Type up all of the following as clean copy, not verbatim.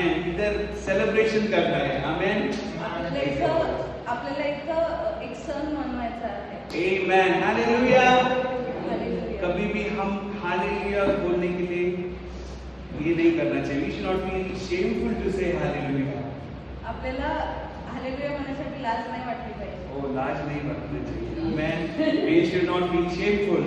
आमेन. इधर सेलिब्रेशन करना है. आमेन. आपल्याला इथं एक सण मनवायचा आहे. Amen. हालेलुया. हालेलुया. कभी भी हम हालेलुया बोलने के लिए ये नहीं करना चाहिए. We should not feel shameful to say hallelujah. आपल्याला हालेलुया म्हणण्यासाठी लाज नाही वाटली पाहिजे. Oh, लाज नहीं बरतना चाहिए. Amen. We should not feel shameful.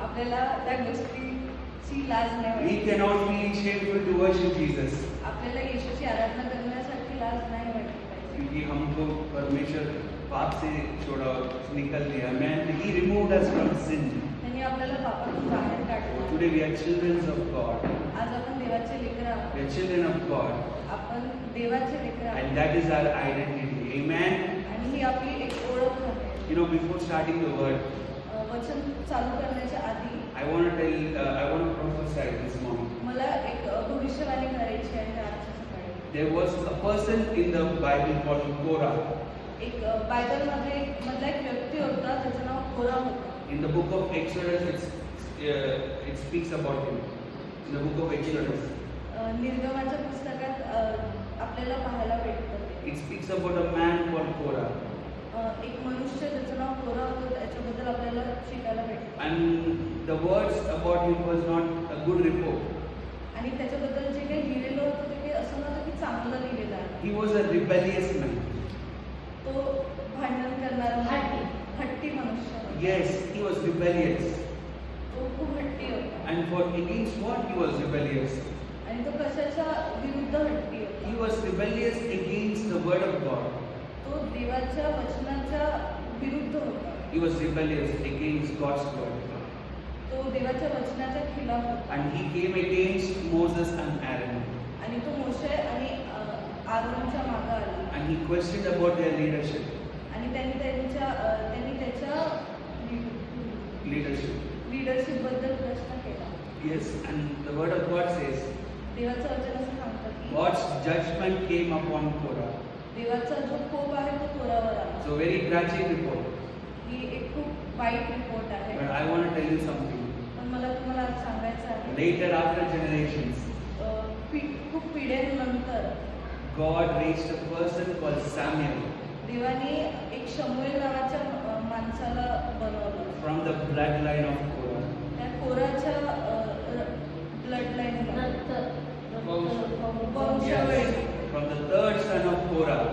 आपल्याला त्या गोष्टीची लाज नाही We वाटली. cannot feel shameful to worship Jesus. आपल्याला येशूची आराधना करण्यासाठी लाज नाही वाटली पाहिजे. क्योंकि हमको परमेश्वर पाप से छोड़ा निकल दिया. Amen. He removed us from sin. त्यांनी आपल्याला पापातून बाहेर काढलं. Today we are children of God. आज आपण देवाचे लेकरं आहोत. We are children of God. आपण देवाचे लेकरं आहोत. And that is our identity. Amen. आणि ही आपली एक ओळख आहे. You know, before starting the word, वचन चालू करण्याच्या आधी I want to prophesy this morning. मला एक भविष्यवाणी करायची आहे आजच्या सकाळी. There was a person in the Bible called Korah. एक बायबलमध्ये मधला एक व्यक्ती होता त्याचं नाव कोरा होतं. In the book of Exodus, it speaks about him. In the book of Exodus, निर्गमाच्या पुस्तकात आपल्याला पाहायला भेटतं ते. it speaks about a man called Korah. एक मनुष्य त्याचं नाव कोरा होतं त्याच्याबद्दल आपल्याला शिकायला भेटतं. And the words about him was not a good report. आणि त्याच्याबद्दल जे काही लिहिलेलं होतं ते काही असं नव्हतं की चांगलं लिहिलेलं आहे. He was a rebellious man. तो भांडण करणारा हट्टी मनुष्य होता. Yes, he was rebellious. तो खूप हट्टी होता. And for against what he was rebellious? आणि तो कशाच्या विरुद्ध हट्टी होता. He was rebellious against the word of God. तो देवाच्या वचनाच्या विरुद्ध होता. He was rebellious against God's word. तो देवाच्या वचनाच्या खिलाफ होता. And he came against Moses and Aaron. आणि तो मोशे आणि आरोनच्या मागे आला. And he questioned about their leadership. आणि त्यांनी त्याच्या Leadership. लीडरशिप बद्दल प्रश्न केला. Yes, and the word of God says, देवाचं वचन असं सांगतं की God's judgment came upon Korah. देवाचा जो कोप आहे तो कोरावर आला. So very tragic report. ही एक खूप वाईट रिपोर्ट आहे. But I want to tell you something. पण मला तुम्हाला आज सांगायचं आहे. Later, after generations, खूप पिढ्यांनंतर God raised a person called Samuel देवाने एक शमूएल नावाच्या माणसाला बनवलं. from the bloodline of Korah. त्या कोराच्या ब्लड लाईन वंशावळी From the third son of Korah.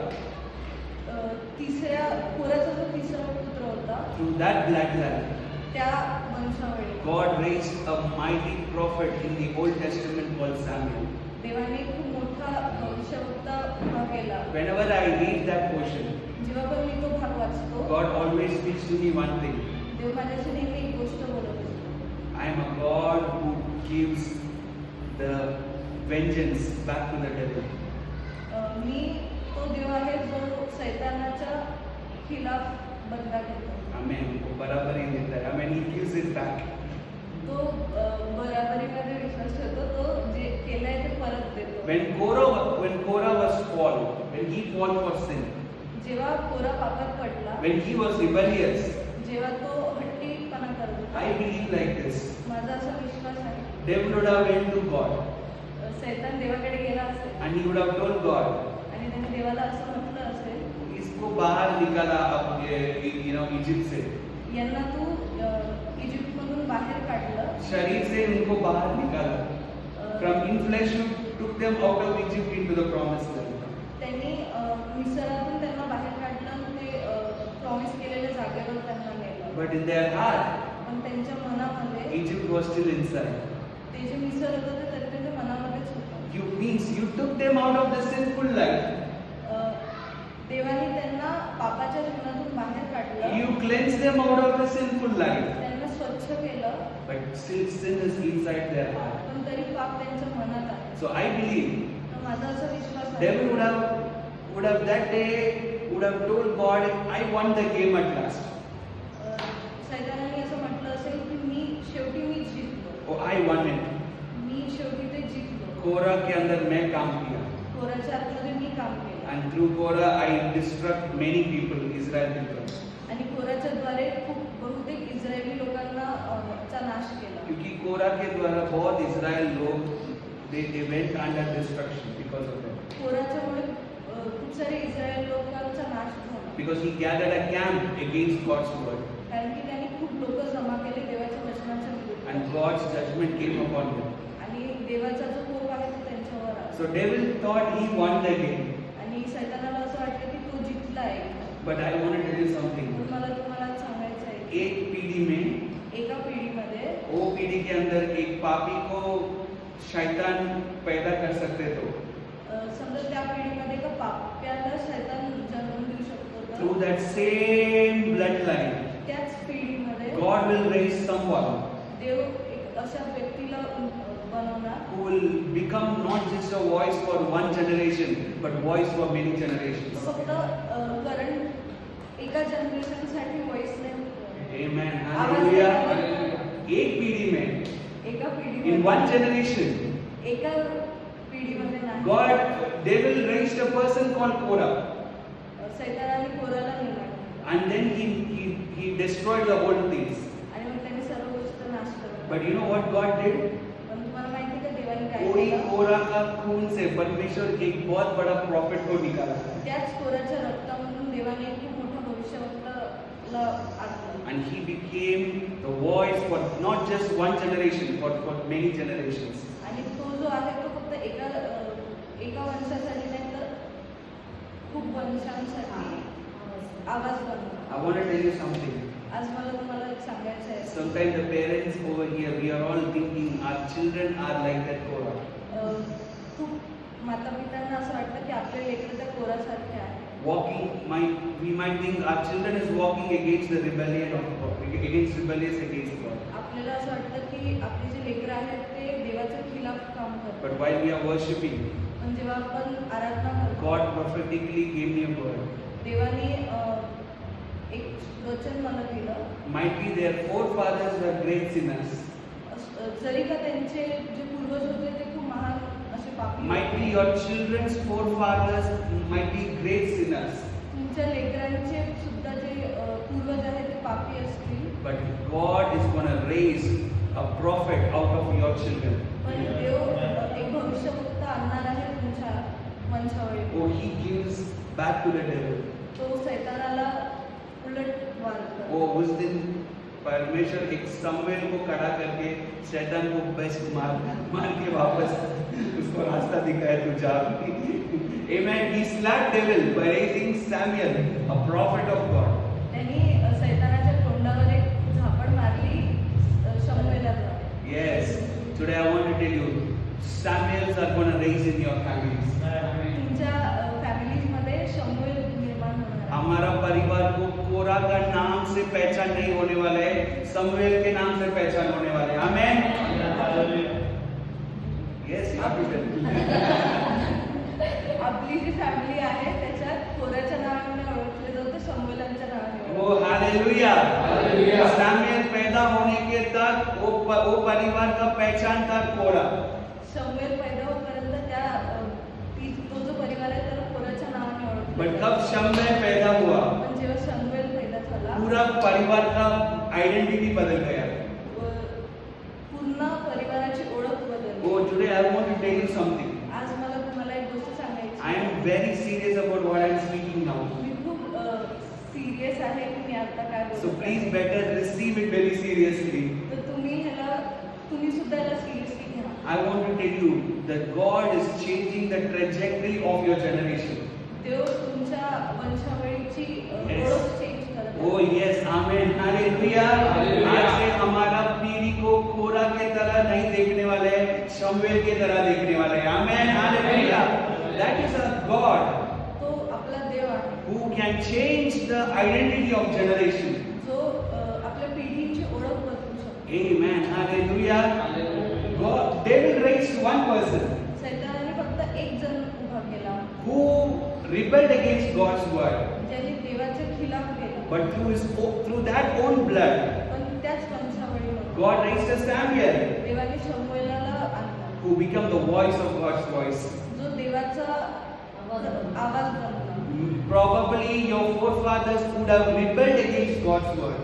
कोराचा जो तिसरा पुत्र होता Through that bloodline, त्या वंशावळी God raised a mighty prophet in the Old Testament called Samuel. देवाने खूप मोठा भविष्यवक्ता उभा केला. Whenever I read that portion, जेव्हा पण मी तो भाग वाचतो God always speaks to me one thing. देव माझ्याशी नेहमी एक गोष्ट बोलत असतो. I am a God who gives the vengeance back to the devil. मी तो देव आहे जो सैतानाच्या खिलाफ बदला घेतो. Amen. वो बराबरी देता है. Amen. He gives it back. तो बराबरीमध्ये विश्वास ठेवतो. तो जे केलंय ते परत देतो. When Korah was fall, when he fall for sin, जेव्हा कोरा पापात पडला, when he was rebellious, जेव्हा तो हट्टीपणा करत होता, I believe like this. माझा असा विश्वास आहे Devil would have went to God सैतान देवाकडे गेला असेल and he would have told God, आणि त्याने देवाला असं म्हटलं असेल इसको बाहर निकाला अब इजिप्ट से. यांना तू इजिप्तमधून बाहेर काढलं. शरीर से उनको बाहर निकाला. From in flesh you took them out of Egypt into the promised land. त्यांनी मिसरातून त्यांना बाहेर काढलं आणि ते प्रॉमिस केलेल्या जागेवर त्यांना नेलं. But in their heart, पण त्यांच्या मनामध्ये Egypt was still inside. ते जे मिसर होतं ते तरी त्यांच्या मनामध्येच होतं. You took them out of the sinful life. देवाने त्यांना पापाच्या जीवनातून बाहेर काढलं. You cleansed them out of the sinful life. त्यांना स्वच्छ केलं. But still sin is inside their heart. पण तरी पाप त्यांच्या मनात आहे. So I believe तर माझा असा विश्वास आहे devil would have that day would have told God, I won the game at last. सैतानाने असं म्हटलं असेल की शेवटी मी जिंकलो. Oh, I won it. मी शेवटी ते जिंकलो. कोरा के अंदर मैं काम किया. कोराच्या आतमध्ये मी काम केलं. And through Korah I destruct many people, Israel people. आणि कोराच्या द्वारे खूप बहुतेक इस्रायली लोकांना चा नाश केला. क्योंकि कोरा के द्वारा बहुत इस्राएल लोग they went under destruction because of that. कोराच्यामुळे खूप सारे इस्रायल लोकांचा नाश झाला. Because he gathered a camp against God's word. कारण की त्यांनी खूप लोक जमा केले देवाच्या वचनाच्या विरुद्ध. And God's judgment came upon them. आणि देवाचा जो कोप आहे तो त्यांच्यावर आला. So devil thought he won the game. आणि सैतानाला असं वाटलं की तो जिंकला आहे. But I want to tell you something. पण मला तुम्हाला सांगायचं आहे की एक पीढ़ी में, एका पिढीमध्ये वो पीढ़ी के अंदर एक पापी को शैतान पैदा कर सकते तो. समजा त्या पिढीमध्ये एका पाप्याला सैतान जन्म देऊ शकतो. Through that same bloodline, त्याच पिढीमध्ये God will raise someone देव एक अशा व्यक्तीला बनवणार who will become not just a voice for one generation, but voice for many generations. फक्त करंट एका जनरेशनसाठी व्हॉइस नाही. Amen. Hallelujah. एक पीढ़ी में, एका in पिढीमध्ये one generation, एका पिढीमध्ये नाही. God, devil raised a person called Korah, सैतानाने कोराला नेला and then he destroyed the whole things. आणि मग त्याने सर्व गोष्ट नाश केला. But you know what God did? पण तुम्हाला माहिती आहे का देवाने काय कोई केलं? कोरा का खून से परमेश्वर एक बहुत बड़ा प्रॉफिट को निकाला. त्याच कोराच्या रक्तामधून देवाने एक खूप मोठा भविष्यवक्ताला आणलं. And he became the voice for not just one generation, but for many generations. आणि तो जो आहे तो फक्त एका वंशासाठी नाही तर खूप वंशांसाठी आवाज बनतो. I want to tell you something. आज मला तुम्हाला एक सांगायचं आहे. Sometimes the parents over here, we are all thinking our children are like that Korah. खूप माता पित्यांना असं वाटतं की आपले लेकरं त्या कोरासारखे आहे. We might think our children is walking against the rebellion of God, rebellious against God. आपल्याला असं वाटतं की आपली जी लेकरं आहेत ते देवाच्या खिलाफ काम करतात. But while we are worshiping, पण जेव्हा आपण आराधना करतो God prophetically gave me a word. देवाने एक वचन मला दिलं. Might be their forefathers were great sinners. जरी का त्यांचे जे पूर्वज होते ते खूप महान असे पापी Might be your children's forefathers might be great sinners. तुमच्या लेकरांचे सुद्धा जे पूर्वज आहेत ते पापी असतील. But God is going to raise a prophet out of your children. पण देव एक भविष्यवक्ता आणणार आहे तुमच्या वंशावळी. Oh, he gives back to the devil. तो सैतानाला उलट मारतो. वो उस दिन परमेश्वर एक समवेल को खड़ा करके शैतान को बेस्ट मार के वापस उसको रास्ता दिखाया तू जा. Amen. He slapped devil by raising Samuel, a prophet of God. त्यांनी सैतानाच्या तोंडावर एक झापड मारली शमूएलाला. Yes. Today I want to tell you, Samuels are going to raise in your families. तुमच्या फॅमिलीजमध्ये शमूएल निर्माण होणार आहे. हमारा परिवार को कोरा का नाम से पहचान नहीं होने वाला है, समवेल के नाम से पहचान होने वाले. आमेन. Yes, you have to tell. आपली जी फॅमिली आहे त्याच्यात कोराच्या नावाने ओळखले जाते शमूएलांच्या नावाने. वो हालेलुया. सैमुएल पैदा होने के तक वो परिवार का पहचान था कोरा. शमूएल पैदा होईपर्यंत तो जो परिवार आहे त्याला कोराच्या नावाने ओळखले बट जाते. कब शमूएल पैदा हुआ, पण जेव्हा शमूएल पैदा झाला पूरा परिवार का आइडेंटिटी बदल गया. पूर्ण परिवाराची ओळख बदलली. वो today I want to tell you something. आज मला तुम्हाला एक गोष्ट सांगायची. I am very serious about what I am speaking now. मी खूप सिरियस आहे की मी आता काय So बोलते. please better receive it very seriously. तर तुम्ही सुद्धा याला सिरियसली घ्या. I want to tell you that God is changing the trajectory of your generation. देव तुमच्या वंशावळीची Yes. ओळख चेंज करत आहे. Oh yes, amen, hallelujah. आज से हमारा पीढ़ी को कोरा के तरह नहीं देखने वाले हैं, शमूएल के तरह देखने वाले हैं. Amen, hallelujah. That is a God तो आपला देव आहे who can change the identity of generation. जो आपल्या पिढीची ओळख बदलू शकतो. Amen, hallelujah. God, David raised one person सैतानाने फक्त एक जण उभा केला who rebelled against God's word, ज्याने देवाच्या खिलाफ केला. but through that own blood, पण त्याच वंशावळीमध्ये God raised a Samuel देवाने शमूएलाला आणला who became the voice of God's voice. जो देवाचा आवाज बनला. Probably your forefathers would have rebelled against God's word,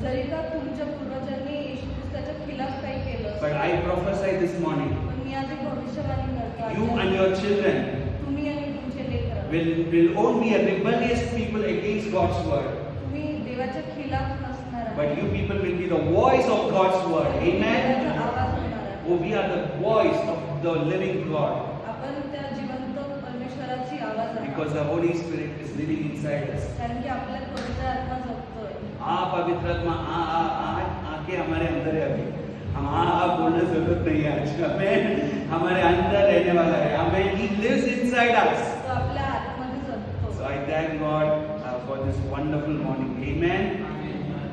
जरी का तुमच्या पूर्वजांनी येशू ख्रिस्ताच्या खिलाफ काही केलं but I prophesy this morning, पण मी आज एक भविष्यवाणी करतो. You and your children तुम्ही आणि तुमचे लेकरं will own be a rebellious people against God's word. तुम्ही देवाच्या खिलाफ नसणार आहे. But you people will be the voice of God's word. Amen. देवाचा आवाज होणार आहे. Oh, we are the voice of the living God. आपण त्या जिवंत परमेश्वराची आवाज आहे. Because the Holy Spirit is living inside us. कारण की आपल्यात पवित्र आत्मा जगतोय. पवित्र आत्मा आके हमारे अंदर है अभी. हम बोलने की जरूरत नहीं है आज. हमें हमारे अंदर रहने वाला है. हमें He lives inside us. तो आपल्या आतमध्ये जगतो. So I thank God for this wonderful morning. Amen.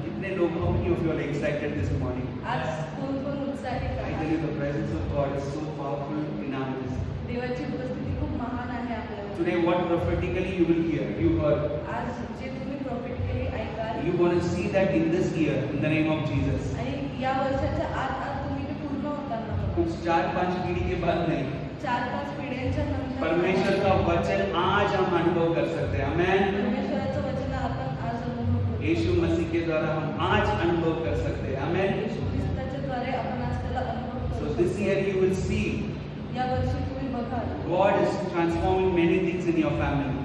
कितने लोग, how many of you are excited this morning? आज कोण कोण उत्साहित I tell आहे? you, the presence of God is so powerful in our midst. देवाची उपस्थिती खूप महान आहे आपल्याला. Today, what prophetically you will hear, you heard. आज जे तुम्ही prophetically ऐकाल You're going to see that in this year, in the name of Jesus. आणि या वर्षाच्या आत तुम्ही ते पूर्ण होताना बघा. कुछ 4-5 पीढ़ी के बाद नहीं. 4-5 पिढ्यांच्या नंतर परमेश्वर का वचन आज हम अनुभव कर सकते हैं. आमेन. परमेश्वराचं वचन आपण आज अनुभव करू. यीशु मसीह के द्वारा हम आज अनुभव कर सकते हैं. आमेन. येशू ख्रिस्ताच्या द्वारे आपण आज त्याला अनुभव So करू. this year you will see या वर्षी तुम्ही बघाल God is transforming many things in your family.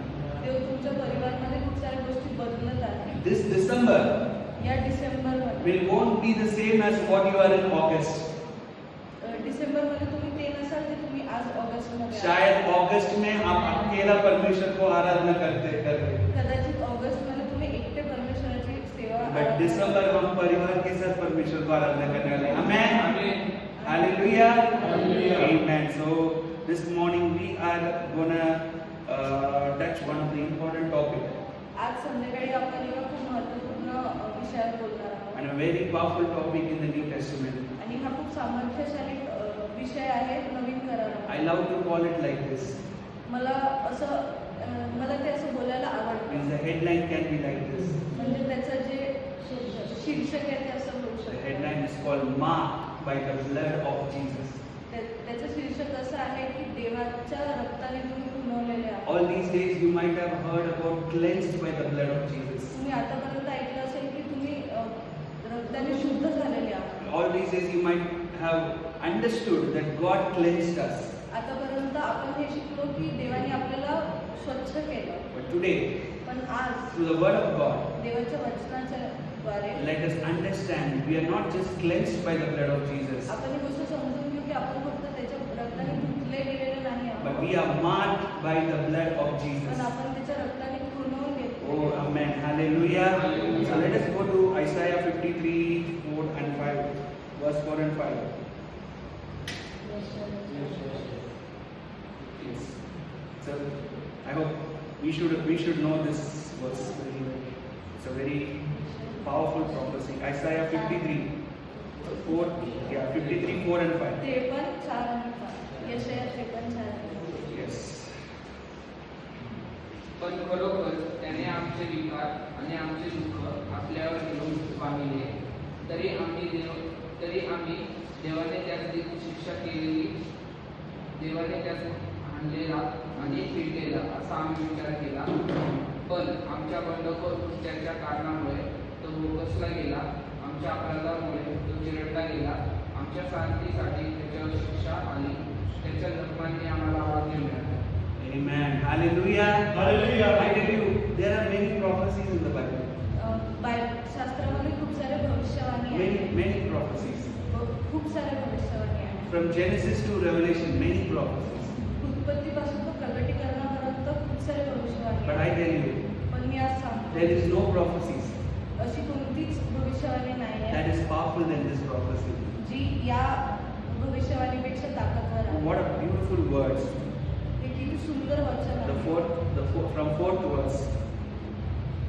देव तुमच्या परिवारामध्ये खूप साऱ्या गोष्टी बदलत आहेत. This December या डिसेंबरमध्ये will won't be the same as what you are in August. डिसेंबरमध्ये तुम्ही ते नसाल जे तुम्ही आज ऑगस्टमध्ये आहात. शायद अगस्त में आप अकेला परमेश्वर को आराधना करते कदाचित ऑगस्टमध्ये तुम्ही एकटे परमेश्वराची सेवा बट आराधना दिसंबर करता. हम परिवार के साथ परमेश्वर को आराधना करने वाले हैं. आमेन. Hallelujah. Amen. So this morning we are gonna touch one of the important topic आज संध्याकाळी आपण एका खूप महत्त्वपूर्ण विषयावर बोलणार आहोत. and a very powerful topic in the New Testament. आणि हा खूप सामर्थ्यशाली विषय आहे नवीन करारामध्ये. I love to call it like this. मला ते असं बोलायला आवडतं. Means the headline can be like this. म्हणजे त्याचं जे शीर्षक आहे ते असं होऊ The शकतं. headline is called Marked by the blood of Jesus. त्याचं शीर्षक असं आहे की देवाच्या रक्ताने तुम्ही खुणवलेले आहात. All these days you might have heard about cleansed by the blood of Jesus. तुम्ही आतापर्यंत ऐकलं असेल की तुम्ही रक्ताने शुद्ध झालेले आहात. All these days you might have understood that God cleansed us. आतापर्यंत आपण हे शिकलो की देवाने आपल्याला स्वच्छ केलं. But today, पण आज through the word of God, देवाच्या वचनाच्या द्वारे let us understand we are not just cleansed by the blood of Jesus, आपण ही गोष्ट समजून घेऊ की आपण फक्त त्याच्या रक्ताने धुतले गेलेले नाही but आहोत. we are marked by the blood of पण Jesus. आपण त्याच्या रक्ताने खुणवून घेतो. Oh, amen. Hallelujah. So let us go to Isaiah 53, 4 and 5. Verse 4 and 5. Yes. So I hope we should know this verse very well. It's a very powerful prophecy. Isaiah 53, 4, 53, 4 and 5. 53, 4 आणि 5. यशाया 53, 4 आणि 5. Yes. पण खरोखर त्याने आमचे विकार आणि आमचे दुःख आपल्यावर घेऊन पाहिले, तरी आम्ही देवाने त्यास शिक्षा केलेली, देवाने त्यास आणलेला आणि पिटलेला असा आम्ही विचार केला. पण आमच्या बंडखोर कृत्याच्या कारणामुळे तो भोगसला गेला, आमच्या अपराधामुळे तो चिरडला गेला, आमच्या शांतीसाठी त्याच्यावर शिक्षा आली, त्याच्या जखमांनी आम्हाला आरोग्य मिळाले. Amen. Hallelujah. Hallelujah. I tell you, there are many prophecies in the Bible. शास्त्रामध्ये खूप सारे भविष्यवाणी आहेत. Many prophecies. खूप सारे भविष्यवाणी आहेत. From Genesis to Revelation, many prophecies. उत्पत्तीपासून तो प्रकटीकरणापर्यंत खूप सारे भविष्यवाणी But आहेत. I tell you, पण मी आज सांगतो there is no prophecies अशी कोणतीच भविष्यवाणी नाही that आहे is powerful than this prophecy. जी या भविष्यवाणीपेक्षा ताकदवर आहे. What a beautiful words. हे किती सुंदर वचन आहे. From fourth verse,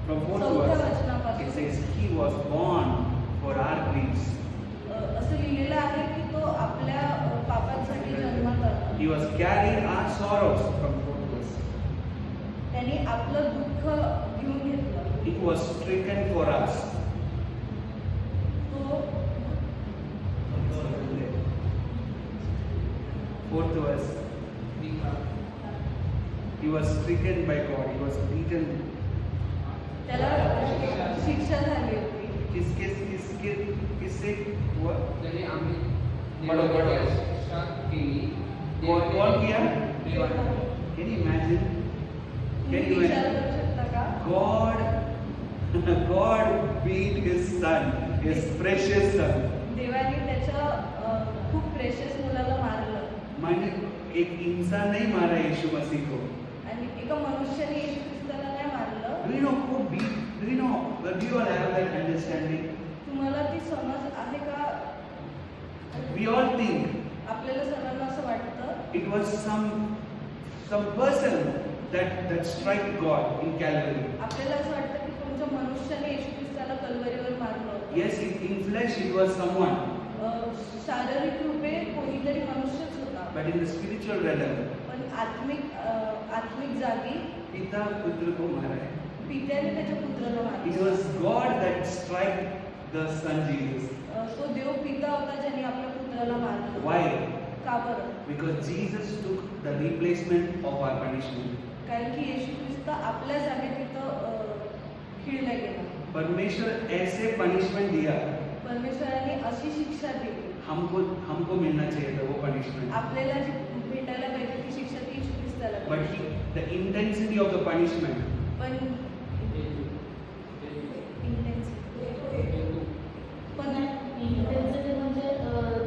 चौथ्या वचनापासून it says, He was born for our griefs. असं लिहिलेलं आहे की तो आपल्या पापांसाठी जन्मात आला. He was carrying our sorrows. From fourth verse, त्यांनी आपलं दुःख घेऊन घेतलं. He was stricken for us. तो Fourth verse, he was stricken by God. He was beaten. त्याला शिक्षा झाली होती. किससे हुआ? तरी आम्ही बडो बडो. शिक्षा केली. कौन किया? देवाने. Can you imagine? Can you विचार imagine? करू शकता का? God beat his son, his precious son. देवाने त्याच्या खूप प्रेशियस मुलाला मारलं मैंने एक इंसान नहीं मारा यीशु मसीह को. आणि एका मनुष्याने येशू ख्रिस्ताला नाही मारलं. Do you know who beat? Do you know? Do you all have that understanding? तुम्हाला ती समज आहे का? We all think आपल्याला सर्वांना असं वाटतं it was some person that struck God in Calvary. आपल्याला असं वाटतं की कोणत्या मनुष्याने येशू ख्रिस्ताला कल्वरीवर मारलं. Yes, in flesh it was someone, शारीरिक रूपे कोणीतरी मनुष्यच होता. but in the spiritual realm, पण आत्मिक जागी पिता पुत्र को मारा है. पित्याने त्याच्या पुत्राला It मारलं. was God that struck the son Jesus. तो देव पिता होता ज्याने आपल्या पुत्राला मारलं. Why? का बरं? Because Jesus took the replacement of our punishment. कारण की येशू ख्रिस्त आपल्या जागेत तिथं खिळला गेला. परमेश्वर ऐसे पनिशमेंट दिया, परमेश्वराने अशी शिक्षा दिली. हमको मिलना चाहिए था वो पनिशमेंट. आपल्याला जी भेटायला पाहिजे ती शिक्षा ती येशू ख्रिस्ताला But भेटली. the intensity of the punishment, पण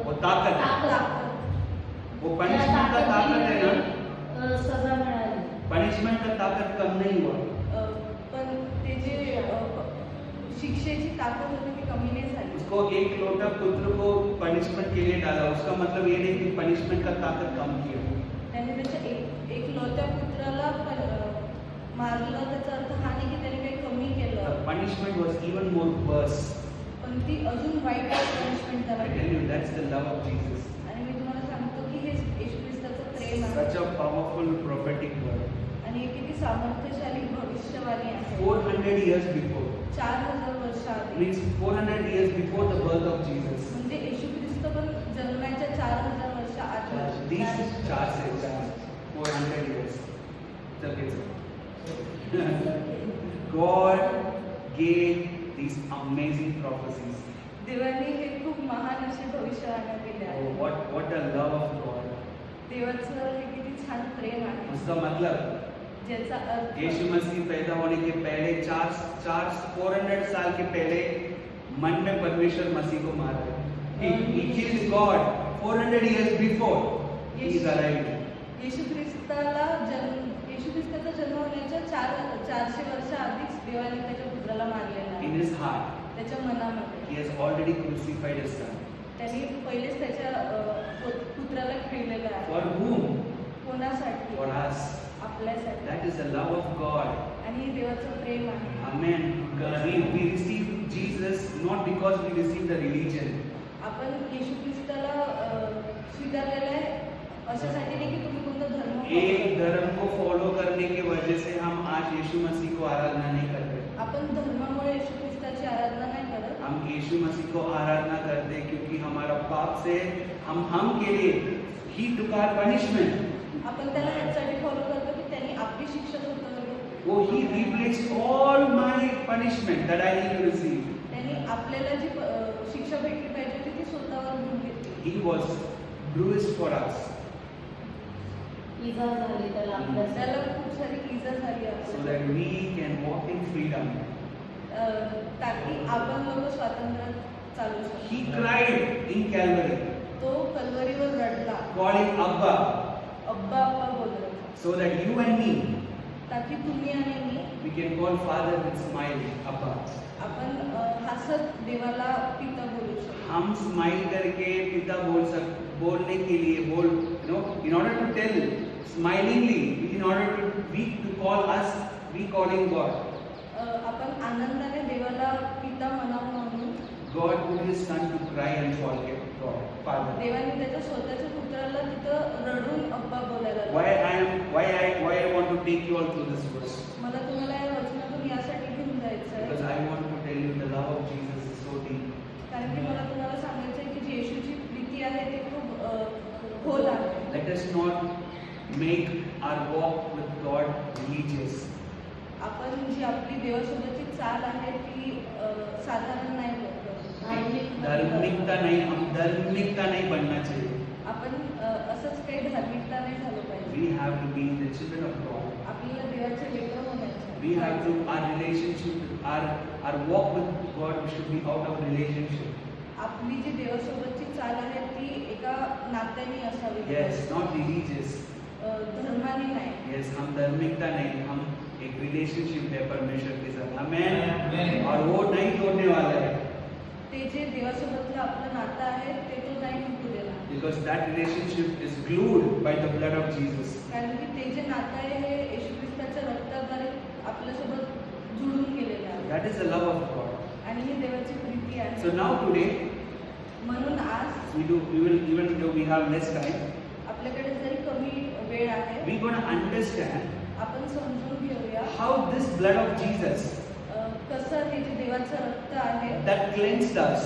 वो ताकत है. वो पनिशमेंट का ताकत है ना. सजा मिळाली. पनिशमेंट का ताकत कम नहीं हुआ. पण ते जे शिक्षेची ताकद होती ती कमी नाही झाली. उसको एक लोटा पुत्र को पनिशमेंट के लिए डाला. उसका मतलब ये नहीं कि पनिशमेंट का ताकत कम किया. त्याने त्याच्या एक लोट्या पुत्राला मारलं. त्याचा अर्थ हा नाही की त्याने काही कमी The केलं, punishment was even more worse. पण ती अजून वाईट पनिशमेंट I त्याला tell you, भेटली. that's the love of Jesus. आणि मी तुम्हाला सांगतो की हे येशू ख्रिस्ताचं प्रेम आहे. Such a powerful prophetic word. आणि हे किती सामर्थ्यशाली भविष्यवाणी आहे. 400 years before. 4000 वर्ष आधी. Means 400 years before the birth of Jesus. म्हणजे येशू ख्रिस्त पण जन्माच्या 4000 वर्ष आधी. These 400 years. चल के God gave these amazing prophecies. देवाने हे खूप महान असे भविष्यवाण्या केल्या Oh, आहेत. what a love of God. देवाचं हे किती छान प्रेम आहे. उसका मतलब ज्याचा अर्थ यीशु मसीह पैदा होने के पहले 400 साल के पहले मन में परमेश्वर मसीह को मारा है. He killed God 400 years before he is alive. येशू ख्रिस्ताचा जन्म होण्याच्या 400 वर्ष आधीच देवाने त्याच्या पुत्राला मारलेला In आहे. his heart, त्याच्या मनामध्ये he has already crucified his son. त्यांनी पहिलेच त्याच्या पुत्राला खेळलेलं आहे. For whom? कोणासाठी? For us. आपल्यासाठी. That is the love of God. आणि हे देवाचं प्रेम आहे. Amen. We receive Jesus not because we receive the religion. आपण येशू ख्रिस्ताला स्वीकारलेलं आहे अशासाठी नाही की तुम्ही कोणता धर्म एक धर्म को फॉलो करने की वजह से हम आज यीशु मसीह को आराधना नहीं करते. आपण धर्मामुळे येशू ख्रिस्ताची आराधना नाही करत. हम यीशु मसीह को आराधना करते हैं क्योंकि हमारा पाप से हम के लिए ही took our punishment. आपण त्याला यासाठी फॉलो करतो की त्यांनी आपली शिक्षा स्वतःवर वो he replaced all my punishment that I need to receive. त्यांनी आपल्याला जी शिक्षा भेटली पाहिजे होती ती स्वतःवर घेऊन घेतली. He was bruised for us इजा झाली त्याला आपल्या त्याला खूप सारी इजा झाली so आहे that we can walk in freedom. ताकी आपण लोक स्वातंत्र्य चालू He शकतो. cried in Calvary, तो कल्वरीवर रडला, calling Abba, अब्बा अब्बा बोलत होता. so that you and me, ताकी तुम्ही आणि मी we can call Father with smile, Abba. आपण हसत देवाला पिता बोलू शकतो. हम स्माइल करके पिता बोलने के लिए in order to tell smilingly, in order to we to call us, we calling God. आपण आनंदाने देवाला पिता म्हणावं म्हणून God put His Son to cry and forget God, Father. देवाने त्याच्या स्वतःच्या पुत्राला तिथं रडून अब्बा बोलायला Why लावलं. I want to take you all through this verse? मला तुम्हाला या वचनातून यासाठी घेऊन जायचं Because आहे I want to tell you the love of Jesus is so deep. कारण की मला तुम्हाला सांगायचं आहे की जी येशूची प्रीती आहे ती खूप खोल आहे. Let us not make our walk with God religious. आपण जी आपली देवासोबतची चाल आहे ती साधारण नाही करत. धार्मिकता नहीं, हम धार्मिकता नहीं बनना चाहिए. आपण आपण असंच काही धार्मिकता नाही झालं पाहिजे. We have to be the children of God. आपल्याला देवाचे लेकरं होण्याचं. We have to, our relationship, our walk with God should be out of relationship. आपली जी देवासोबतची चाल आहे ती एका नात्याने असावी. Yes, not religious. धर्माने नाही. Yes, हम धार्मिकता नहीं, हम एक रिलेशनशिप है परमेश्वर के साथ. Amen. और वो नहीं तोड़ने वाला है. ते जे देवासोबतलं आपलं नातं आहे ते तो नाही तुटू देणार. Because that relationship is glued by the blood of Jesus. कारण की ते जे नातं आहे हे येशू ख्रिस्ताच्या रक्ताद्वारे आपल्यासोबत जुळून गेलेलं आहे. That is the love of God. आणि ही देवाची प्रीती आहे. So now today, म्हणून आज we will, even though we have less time, आपल्याकडे जरी कमी वेळ आहे, we're going to understand आपण समजून घेऊया how this blood of Jesus कसं हे जे देवाचं रक्त आहे that cleansed us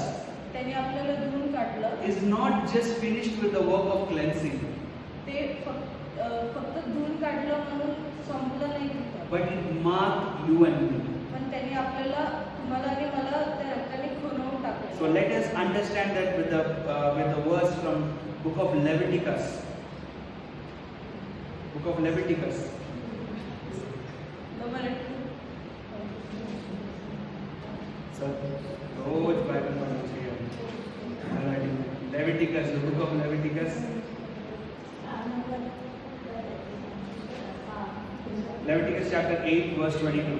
त्याने आपल्याला धुवून काढलं. is not just finished with the work of cleansing, ते फक्त धुवून काढलं म्हणून संपलं नाही तिथं. but it marked you and me. पण त्यांनी आपल्याला, तुम्हाला आणि मला त्या रक्ताने खुणवून टाकलं. So let us understand that with the verse from book of Leviticus. Book of Leviticus. So रोज बाइबल पढ़ना चाहिए मराठी में. Leviticus, the book of Leviticus. Leviticus chapter 8 verse 22.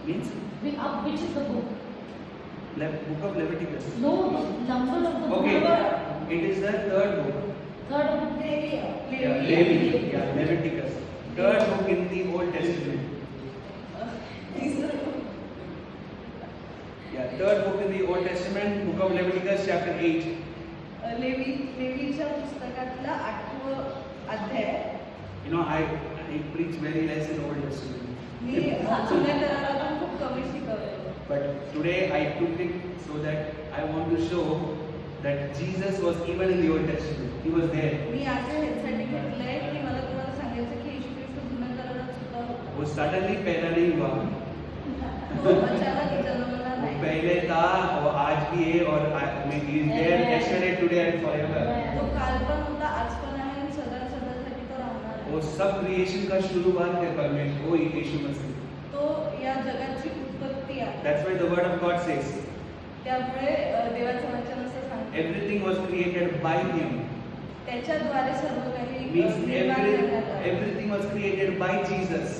Means Which is the book? book of Leviticus. No, the number of the book. Okay, it is the third book. Third book. Yeah, Levi. Yeah, Leviticus. Third book in the Old Testament. Yeah, third book in the Old Testament, book of Leviticus chapter 8. लेवीच्या पुस्तकातला 8वा अध्याय. You know, I preach very less in Old Testament. मी जुन्या करारात पण खूप कमी शिकवलेलं. But today I took it so that I want to show that Jesus was even in the Old Testament. He was there. मी आज ह्यासाठी घेतलंय की मला तुम्हाला सांगायचं की येशू ख्रिस्त जुन्या करारात सुद्धा होता. वो suddenly पैदा नहीं हुआ. तो अचानक जन्मला वो नाही. पहले था और आज भी है और he is there yesterday, today and forever. तो काल पण होता, आज पण आहे आणि सदासाठी तो राहणार आहे. वो सब क्रिएशन का शुरुआत है परमेश्वर, वो यीशु मसीह. तो या जगाची उत्पत्ती आहे. That's why the word of God says त्यामुळे देवाचं वचन असं सांगतं everything was created by him. त्याच्याद्वारे सर्व काही Means निर्माण करण्यात आलं. everything was created by Jesus.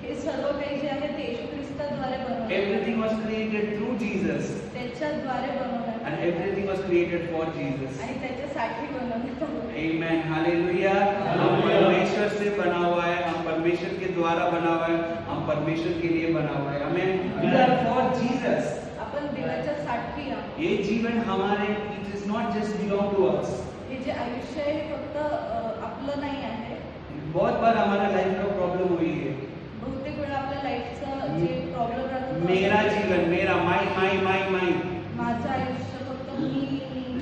हे सर्व काही जे आहे ते येशू ख्रिस्ताद्वारे बनवलं. Everything was created through Jesus. त्याच्याद्वारे बनवण्यात And आलं. everything was created for Jesus. आणि त्याच्यासाठी बनवण्यात आलं. Amen. Hallelujah. हम परमेश्वर से बना हुआ है, हम परमेश्वर के द्वारा बना हुआ है, हम परमेश्वर के लिए बना हुआ है. Amen. We are for Jesus. आपण देवाच्या साठी आहोत. ये जीवन हमारे, it is not just belong to us. हे जे आयुष्य आहे हे फक्त आपलं नाही आहे. बहुत बार हमारा लाइफ का प्रॉब्लम हुई है. बहुतेक वेळा आपल्या लाईफचा जे प्रॉब्लेम राहतो मेरा जीवन, मेरा, माई. माझं आयुष्य फक्त मी.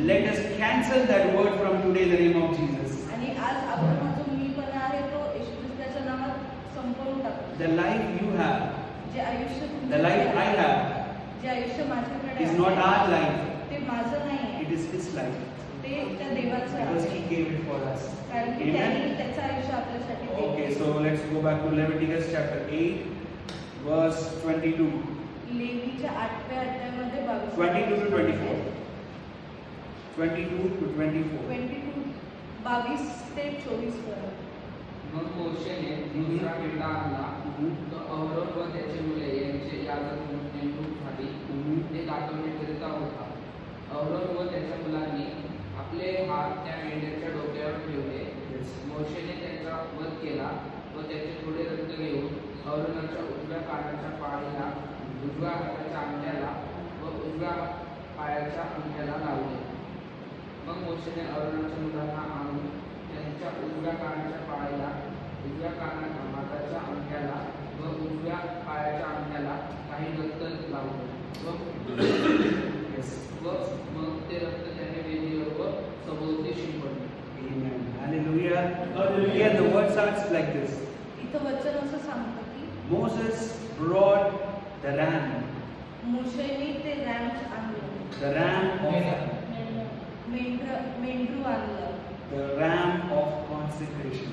Let us cancel that word from today in the name of Jesus. आणि आज आपण हा जो मीपणा आहे तो येशू ख्रिस्ताच्या नावात संपवून टाकतो. The life you have, जे आयुष्य the तुमच्याकडे life I आहे, have, जे आयुष्य माझ्याकडे is आहे, not our life. ते माझं नाही, It is His life. ते त्या देवाचं Because आहे. He gave it for us. कारण की Amen. त्यांनी त्याचं आयुष्य आपल्यासाठी दिलं. Okay, so let's go back to Leviticus chapter 8, verse 22. लेवीच्या 8व्या अध्यायामध्ये 22 22 to 24. 22 to 24. 22 ते 24 पर्यंत. मग मोशेने दुसरा मेंढा आणला. तो अहरोन व त्याची मुले यांचे याजक म्हणून नेमणूक झाली. ते दाखवण्याकरिता होता. अहरोन व त्याच्या मुलांनी आपले हात त्या मेंढ्याच्या डोक्यावर ठेवले. मोशेने त्याचा वध केला व त्याचे थोडे रक्त घेऊन अहरोनाच्या उजव्या कानाच्या पाळीला, उजव्या हाताच्या अंगठ्याला व उजव्या पायाच्या अंगठ्याला लावले. मग मोशेने अहरोनाच्या मुलांना आणून त्यांच्या उजव्या कानाच्या पाळीला, उजव्या हाताच्या अंगठ्याला व उजव्या पायाच्या अंगठ्याला काही रक्त लावले व मग ते रक्त त्याने वेदीवर व सभोवती शिंपडले. Amen. Hallelujah. Here the word starts like this. इथं वचन असं सांगतं की Moses brought the ram. मोशेनी ते रॅम्स आणलं. The ram of मेंढरू आणलं. the ram of consecration.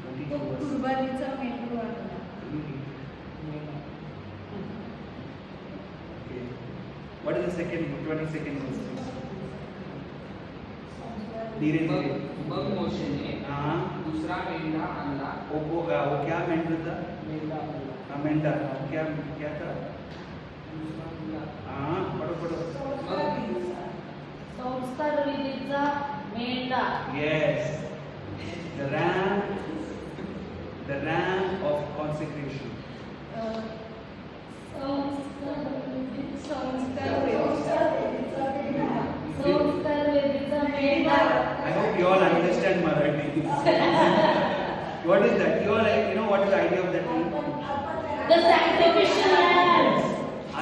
तो 22 verse. कुर्बानीचा मेंढरू आणला. Okay. What is the second 22nd verse? धीरे धीरे. मग मोशेने हाँ. दुसरा मेंढा आणला. वो क्या मेंढर था? हाँ मेंढा. क्या क्या था? दुसरा मेंढा. हाँ पढ़ो पढ़ो. संस्कार विधीचा मेंढा. Yes. The ram of consecration. संस्कार विधीचा मेंढा. I hope you all understand Marathi. What is that? You all, you know what is the idea of that thing? The sacrificial lamb.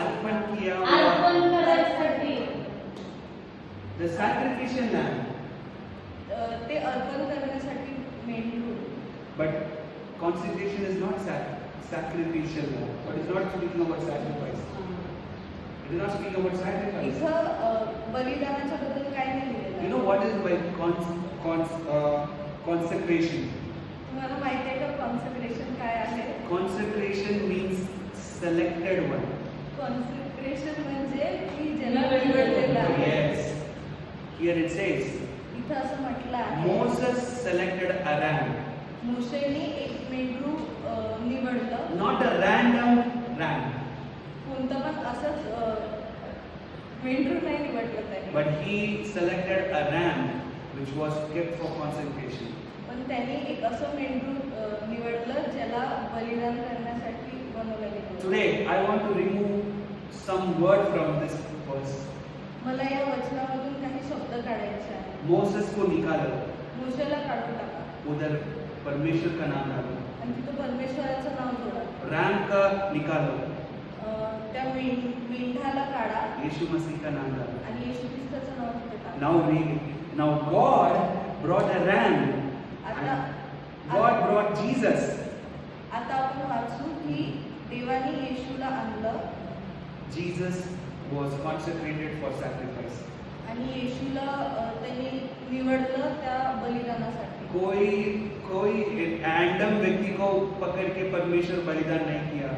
अर्पण किया हुआ. अर्पण करायसाठी. The sacrificial lamb. ते अर्पण करण्यासाठी मेंढरू. But consecration is not sacrificial lamb. But it's not speaking about sacrifice. It is not speaking about sacrifice. इथं बलिदानाच्या बद्दल काय नाही लिहिलेलं. You know what is by consecration? तुम्हाला माहिती आहे का कॉन्सक्रेशन काय आहे? Consecration means selected one. कॉन्सक्रेशन म्हणजे की ज्याला निवडलेलं आहे. Yes. Here it says, इथं असं म्हटलं आहे. Moses selected a ram, मोशेने एक मेंढरू निवडलं. not a random ram, कोणतं पण असंच मेंढरू नाही निवडलं त्याने. but he selected a ram which was kept for consecration. पण त्याने एक असं मेंढरू निवडलं ज्याला बलिदान करण्यासाठी बनवलं गेलं. Today, I want to remove some word from this verse. मला या वचनामधून काही शब्द काढायचे आहे. Moses को निकालो, मोशेला काढून टाका उधर परमेश्वर का नाम डालो. आणि तिथं परमेश्वराचं नाव जोडा. राम का निकालो, त्या मेंढाला काढा यीशु मसीह का नाम डालो. आणि येशू ख्रिस्ताचं नाव तिथे टाका. Now read. Now God brought a ram. आता God brought Jesus. आता आपण वाचू की देवाने येशूला आणलं Jesus was consecrated for sacrifice. आणि येशूला त्यांनी निवडलं त्या बलिदानासाठी. कोई रैंडम व्यक्ति को पकड़ के परमेश्वर बलिदान नहीं किया.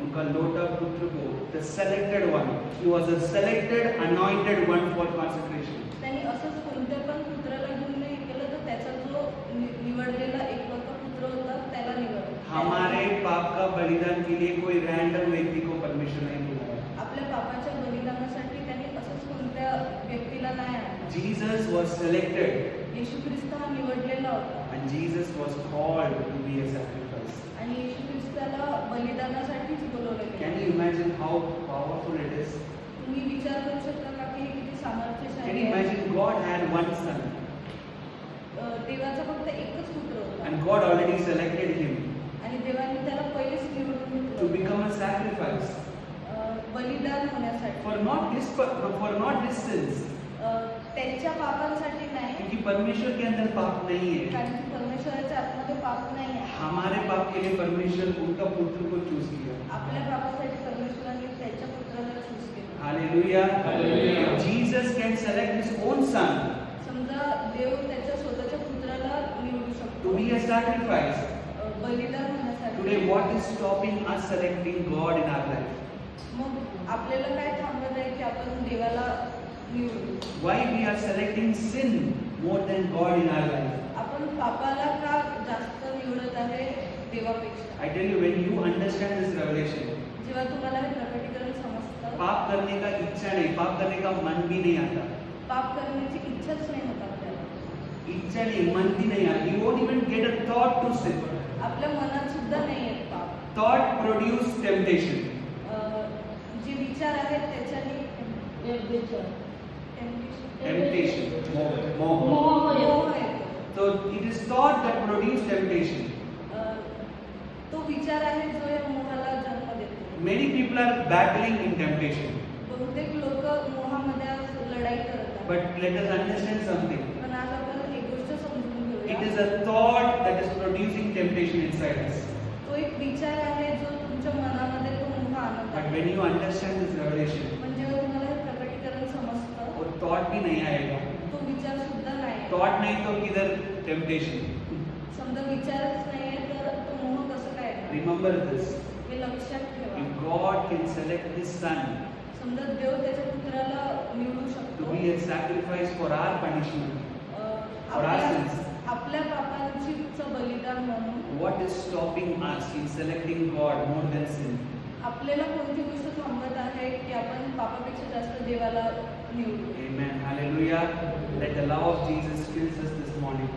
उनका लोटा पुत्र को, the selected one. He was a selected, anointed one for consecration. त्यांनी असंच कोणत्या पण पुत्राला घेऊन नाही केलं तर त्याचा जो निवडलेला एकमात्र पुत्र होता त्याला निवडलं. हमारे पाप का बलिदान के लिए कोई रैंडम व्यक्ति को परमेश्वर नहीं बुलाया. आपल्या पापाच्या बलिदानासाठी त्यांनी असंच कोणत्या व्यक्तीला नाही आणलं. Jesus was selected येशू ख्रिस्त हा निवडलेला होता and Jesus was called to be a sacrifice. आणि येशू ख्रिस्ताला बलिदानासाठीच बोलवलं Can गेलं. you imagine how powerful it is? तुम्ही विचार करू शकता का की हे किती Can सामर्थ्यशाली you आहे? imagine God had one son देवाचा फक्त एकच पुत्र होता and God already selected him आणि देवाने त्याला पहिलेच निवडून to घेतलं become a sacrifice बलिदान होण्यासाठी. for not his sins. त्यांच्या पापांसाठी नाही, क्योंकि परमेश्वर के अंदर पाप नहीं है. कारण की परमेश्वराच्या आतमध्ये पाप नाही आहे. हमारे पाप के लिए परमेश्वर उनका पुत्र को चूज किया. आपल्या पापासाठी परमेश्वराने त्याच्या पुत्राला चूज केलं. Hallelujah. Hallelujah. Jesus can select his own son समजा देव त्याच्या स्वतःच्या पुत्राला निवडू to शकतो be a sacrifice. बलिदान होण्यासाठी. Today, what is stopping us selecting God in our life? मग आपल्याला काय थांबत आहे की आपण देवाला निवडू? Why we are selecting sin more than God in our life? आपण पापाला का जास्त निवडत आहे देवापेक्षा? I tell you, when you understand this revelation, जेव्हा तुम्हाला हे प्रकटीकरण समजतं, पाप करने का इच्छा नहीं, पाप करने का मन भी नहीं आता. पाप करण्याची इच्छाच नाही होत आपल्याला. इच्छा नहीं, मन भी नहीं आता. You won't even get a thought to sin. आपल्या मनात सुद्धा नाही येत पाप. Thought produce temptation. जे विचार आहेत त्याच्याने Temptation. Moh. मोह येतो. मोह येतो. So it is thought that produce temptation. तो विचार आहे जो या मोहाला जन्म देतो. Many people are battling in temptation. बहुतेक लोक मोहामध्ये आज लढाई करत आहेत. But let us understand something. पण आज आपण एक गोष्ट समजून घेऊया. It is a thought that is producing temptation inside us. तो एक विचार आहे जो तुमच्या मनामध्ये तो पुन्हा आनंद But आहे. when you understand this revelation, पण जेव्हा तुम्हाला हे प्रकटीकरण समजतं, वो thought भी नहीं आएगा. तो विचार सुद्धा नाही. Thought नहीं तो किधर temptation. समजा विचारच नाहीये तर तो मोह कसं काय येणार? Remember this. हे लक्षात ठेवा. If God can select His Son समजा देव त्याच्या पुत्राला निवडू to शकतो. be a sacrifice for our punishment, for our आपल्या sins, आपल्या पापांची बलिदान म्हणून what is stopping us in selecting God more than sin? आपल्याला कोणती गोष्ट थांबवत आहे की आपण पापापेक्षा जास्त देवाला निवडू? Amen. Hallelujah. Let the love of Jesus fills us this morning.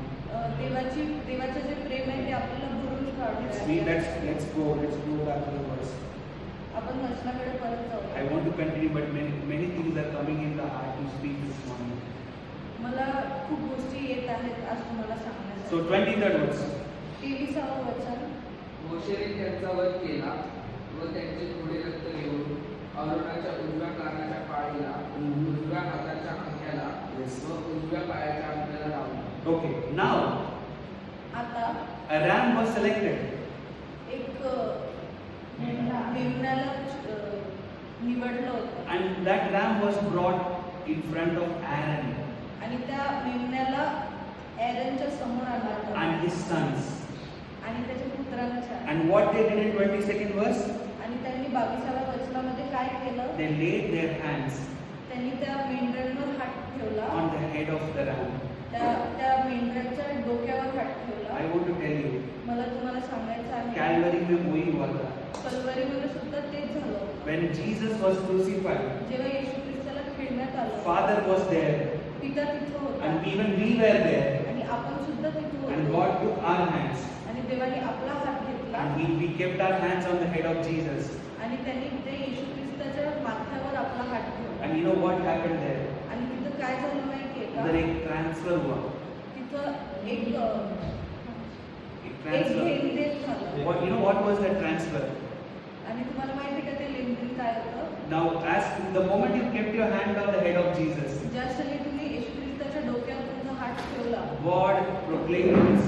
देवाचं जे प्रेम आहे ते आपल्याला भरून Let's काढू. read. Let's go back to the verse. आपण वचनाकडे परत I जाऊ. want to continue, but many things are coming in the heart to speak this morning. मला खूप गोष्टी येत आहेत आज तुम्हाला सांगण्यासाठी. So 23rd verse. 23वा वचन. मोशेने त्यांचा वध केला व त्यांचे थोडे रक्त घेऊन अरोनाच्या उजव्या कानाच्या पाळीला, उजव्या हाताच्या अंगठ्याला Yes. व उजव्या पायाच्या अंगठ्याला लावला. Okay. Now आता a ram was selected. एक मेमण्याला निवडलं होतं And that ram was brought in front of Aaron आणि त्या मेमण्याला एरनच्या समोर आणलं होतं. and his sons. आणि त्याच्या पुत्रांच्या. And what they did in 22nd verse? आणि त्यांनी 22व्या वचनामध्ये काय केलं? They laid their hands त्यांनी त्या मेंढरांवर हात ठेवला. on the head of the ram. त्या मेंढरांच्या डोक्यावर हात ठेवला. I want to tell you, मला तुम्हाला सांगायचं आहे Calvary में वही हुआ था. कल्वरीमध्ये सुद्धा तेच झालं होतं. When Jesus was crucified, जेव्हा येशू ख्रिस्ताला खेळण्यात आलं, Father was there, पिता तिथं होता and even we were there. आणि आपण सुद्धा तिथं And होतो. God took our hands, आणि देवाने आपला हात घेतला and we kept our hands on the head of Jesus. आणि त्यांनी ते येशू ख्रिस्ताच्या माथ्यावर आपला हात ठेवला. And you know what happened there? आणि तिथं काय झालं माहितीये का? उधर एक ट्रांसफर हुआ. तिथं एक Transfer. लेनदेन झालं. You know what was that transfer? आणि तुम्हाला माहिती का ते लेनदेन काय होतं? Now, as the moment you kept your hand on the head of Jesus, ज्या क्षणी तुम्ही येशू ख्रिस्ताच्या डोक्यावर तुमचा हात ठेवला, God proclaimed this.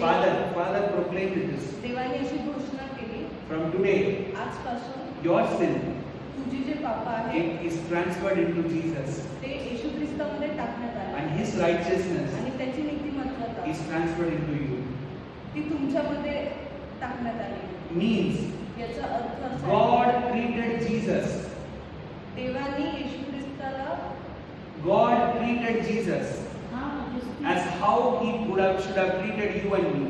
Father proclaimed this. देवाने अशी घोषणा केली, From today, आजपासून your sin तुझी जे पाप आहे is transferred into Jesus, ते येशू ख्रिस्तामध्ये टाकण्यात आले and His righteousness आणि त्याची नीतिमत्ता is transferred into you. ती तुमच्यामध्ये टाकण्यात आली. Means याचा अर्थ असा आहे, God treated Jesus. देवाने येशू ख्रिस्ताला God treated Jesus as how He should have treated you and me.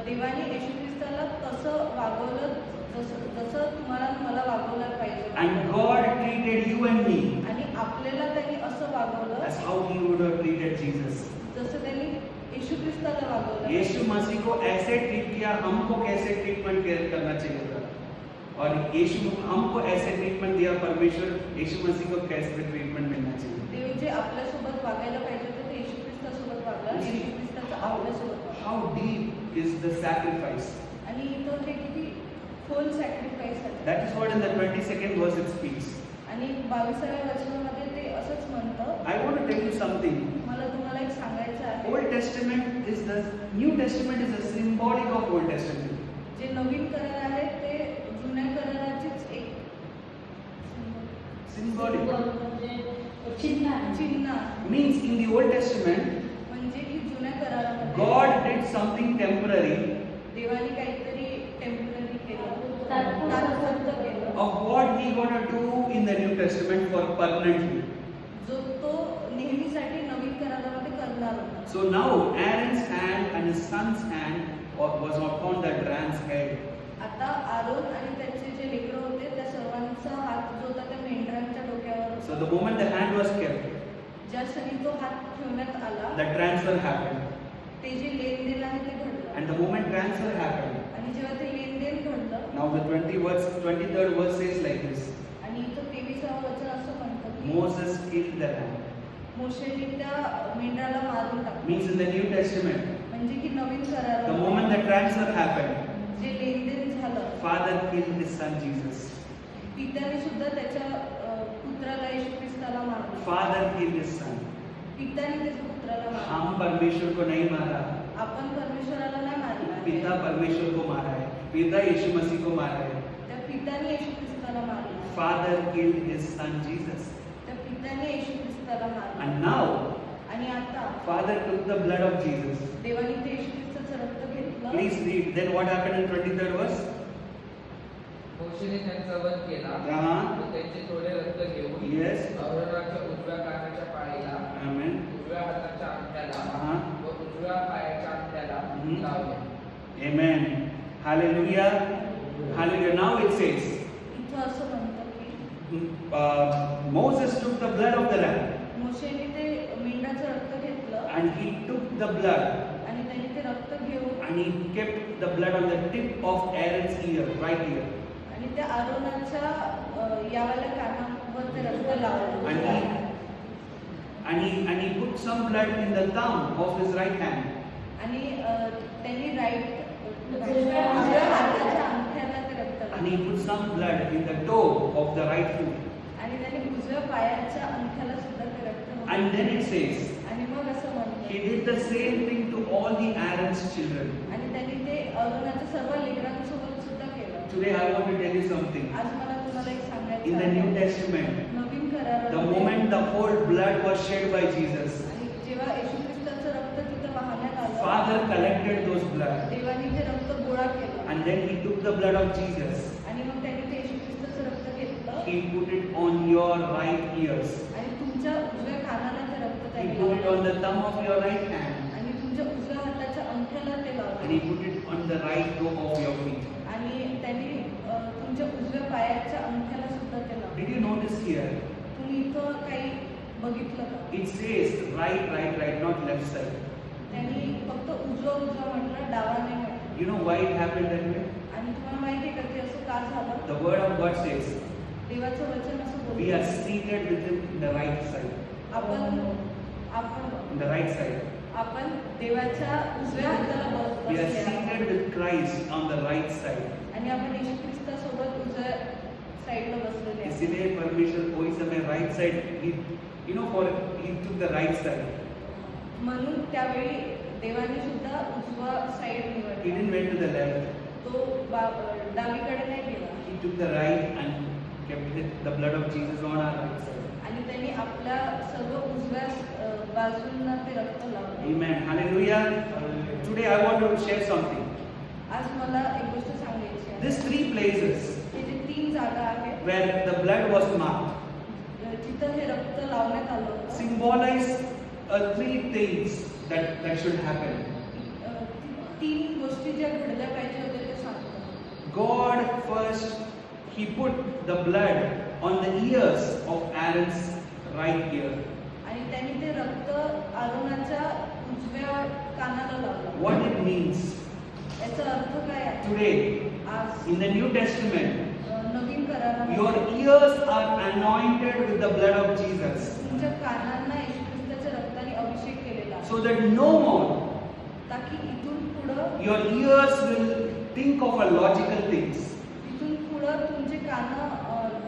देवाने येशू ख्रिस्ताला तसं वागवलं जसं तुम्हाला मला वागवलं पाहिजे. And God treated you and me आणि आपल्याला त्यांनी असं वागवलं as how He would have treated Jesus. जसं त्यांनी येशू ख्रिस्ताला वागवलं. यीशु मसीह को ऐसे ट्रीट किया, हमको कैसे ट्रीटमेंट करना चाहिए था, और यीशु हमको ऐसे ट्रीटमेंट दिया, परमेश्वर यीशु मसीह को कैसे ट्रीटमेंट मिलना चाहिए. देव जे आपल्यासोबत वागायला पाहिजे होतं ते येशू ख्रिस्तासोबत वागला. येशू ख्रिस्ताचा आपल्यासोबत वागला. How deep is the sacrifice? आणि इथं हे किती खोल सॅक्रिफाईस आहे. That is what in the 22nd verse it speaks. आणि 22व्या वचनामध्ये ते असंच म्हणतं. I want to tell you something. मला तुम्हाला एक सांगायचं आहे. Old Testament is the New Testament is a symbolic of Old Testament. जे नवीन करार आहे ते जुन्या कराराचीच एक Symbolic चिन्ह आहे. चिन्ह आहे. means in the Old Testament, म्हणजे की जुन्या करारामध्ये God did something temporary देवाने काहीतरी टेम्पररी केलं, तात्पुरतं तात्पुरतं केलं, of what He gonna do in the New Testament for permanently. जो तो नेहमीसाठी नवीन करारामध्ये करणार होता. So now Aaron's hand and his son's hand was upon that ram's head. आता आरोन आणि त्यांचे जे लेकरं होते त्या सर्वांचा हात जो होता त्या मेंढरांच्या डोक्यावर होता. So the moment the hand was kept, ज्या क्षणी तो हात ठेवण्यात आला, the transfer happened. ते जे लेनदेन आहे ते घडलं. And the moment transfer happened, आणि जेव्हा ते लेनदेन घडलं, now the 23rd verse says like this: आणि इथं 23वा वचन असं म्हणतं की Moses killed the ram. मोशेने त्या मेंढराला मारून टाकलं. Means in the New Testament, म्हणजे की नवीन the करारामध्ये moment the transfer happened, जे लेनदेन झालं, Father killed his son Jesus. पित्याने सुद्धा त्याच्या पुत्राला येशू ख्रिस्ताला मारलं. Father killed his son. पित्याने त्याच्या पुत्राला मारलं. हम परमेश्वर को नहीं मारा, आपण परमेश्वराला नाही मारलं आहे. पिता परमेश्वर को मारा है, पिता यीशु मसीह को मारा है. त्या पित्याने येशू ख्रिस्ताला मारला. Father killed his son Jesus. त्या पित्याने येशू ख्रिस्ताला मारला. And now, आणि आता Father took the blood of Jesus. देवाने ते येशू ख्रिस्ताचं रक्त घेतलं. Please read. Then what happened in 23rd verse? मोशेने त्यांचा वध केला Uh-huh. व त्यांचे थोडे रक्त घेऊन Yes. अरोनाच्या उजव्या कानाच्या पाळीला, Amen. उजव्या हाताच्या अंगठ्याला Uh-huh. व उजव्या पायाच्या अंगठ्याला हम्म. लावले. Amen. Hallelujah. Hallelujah. Now it says, इथं असं म्हणतं की Moses took the blood of the lamb मोशेने ते मेंढाचं रक्त घेतलं and he took the blood आणि त्याने ते रक्त घेऊन and he kept the blood on the tip of Aaron's ear, right ear. आणि त्या आरोनाच्या यावाल्या कानावर ते रक्त लावलं. And he put some blood in the thumb of his right hand. आणि त्यांनी उजव्या हाताच्या अंगठ्याला ते रक्त And लावलं. he put some blood in the toe of the right foot. आणि त्याने उजव्या पायाच्या अंगठ्याला सुद्धा ते रक्त लावलं. And then it says, आणि मग असं he म्हणतं did the same thing to all the Aaron's children. आणि त्यांनी ते अरोनाच्या सर्व लेकरांसोबत सुद्धा केलं. Today I want to tell you something. आज मला तुम्हाला एक सांगायचं In the आहे. New Testament, Naveen the करारामध्ये moment the whole blood was shed by Jesus, आणि जेव्हा येशू ख्रिस्ताचं रक्त तिथं वाहण्यात आलं, Father collected those blood. देवाने ते रक्त गोळा केलं And then he took the blood of Jesus. आणि मग त्याने ते येशू ख्रिस्ताचं रक्त घेतलं He put it on your right ears. आणि तुमच्या उजव्या कानाला ते रक्त He त्याने put it on लावलं the thumb of your right hand. आणि तुमच्या उजव्या हाताच्या अंगठ्याला ते And लावलं he put it on the right toe of your feet. आणि त्यांनी तुमच्या उजव्या पायाच्या अंगठ्याला सुद्धा ते लावलं. Did you notice here? तुम्ही इथं काही बघितलं का? It says right, right, right, not left side. त्यांनी फक्त उजवा म्हटलं, डावा नाही म्हटलं. You know why it happened that way? आणि तुम्हाला माहिती आहे का ते असं का झालं? The word of God says, देवाचं वचन असं we are बोलतं, seated with him in the right side. आपण In the right side. आपण देवाच्या उजव्या हाताला We are बसले आहोत. seated with Christ on the right side. आणि आपण येशू ख्रिस्तासोबत उजव्या साईडला बसलेले आहोत. इसलिए परमेश्वर कोई समय right side, he took the right side. म्हणून त्यावेळी देवाने सुद्धा उजवा साईड He निवडला. didn't went to the left. तो डावीकडे नाही गेला He took the right and kept the blood of Jesus on our right side. आणि त्यांनी आपल्या सर्व उजव्या बाजूंना ते रक्त लावले. Amen. Hallelujah. Today I want to share something. आज मला एक गोष्ट सांगायची आहे. These 3 places हे जे 3 जागा आहेत where the blood was marked जिथं हे रक्त लावण्यात आलं होतं, symbolize 3 things that should happen. 3 गोष्टी ज्या घडल्या पाहिजे होत्या ते सांगतो. God first, he put the blood on the ears of Aaron's right ear. आणि त्यांनी ते रक्त आरोनाच्या उजव्या कानाला लावलं. What it means याचा अर्थ काय आहे? today आज in the New Testament, Naveen करारामध्ये your ears are anointed with the blood of Jesus, तुमच्या कानांना येशू ख्रिस्ताच्या रक्ताने अभिषेक केलेला आहे. so that no more ताकी इथून पुढं your ears will think of a logical things. इथून पुढं तुमचे कान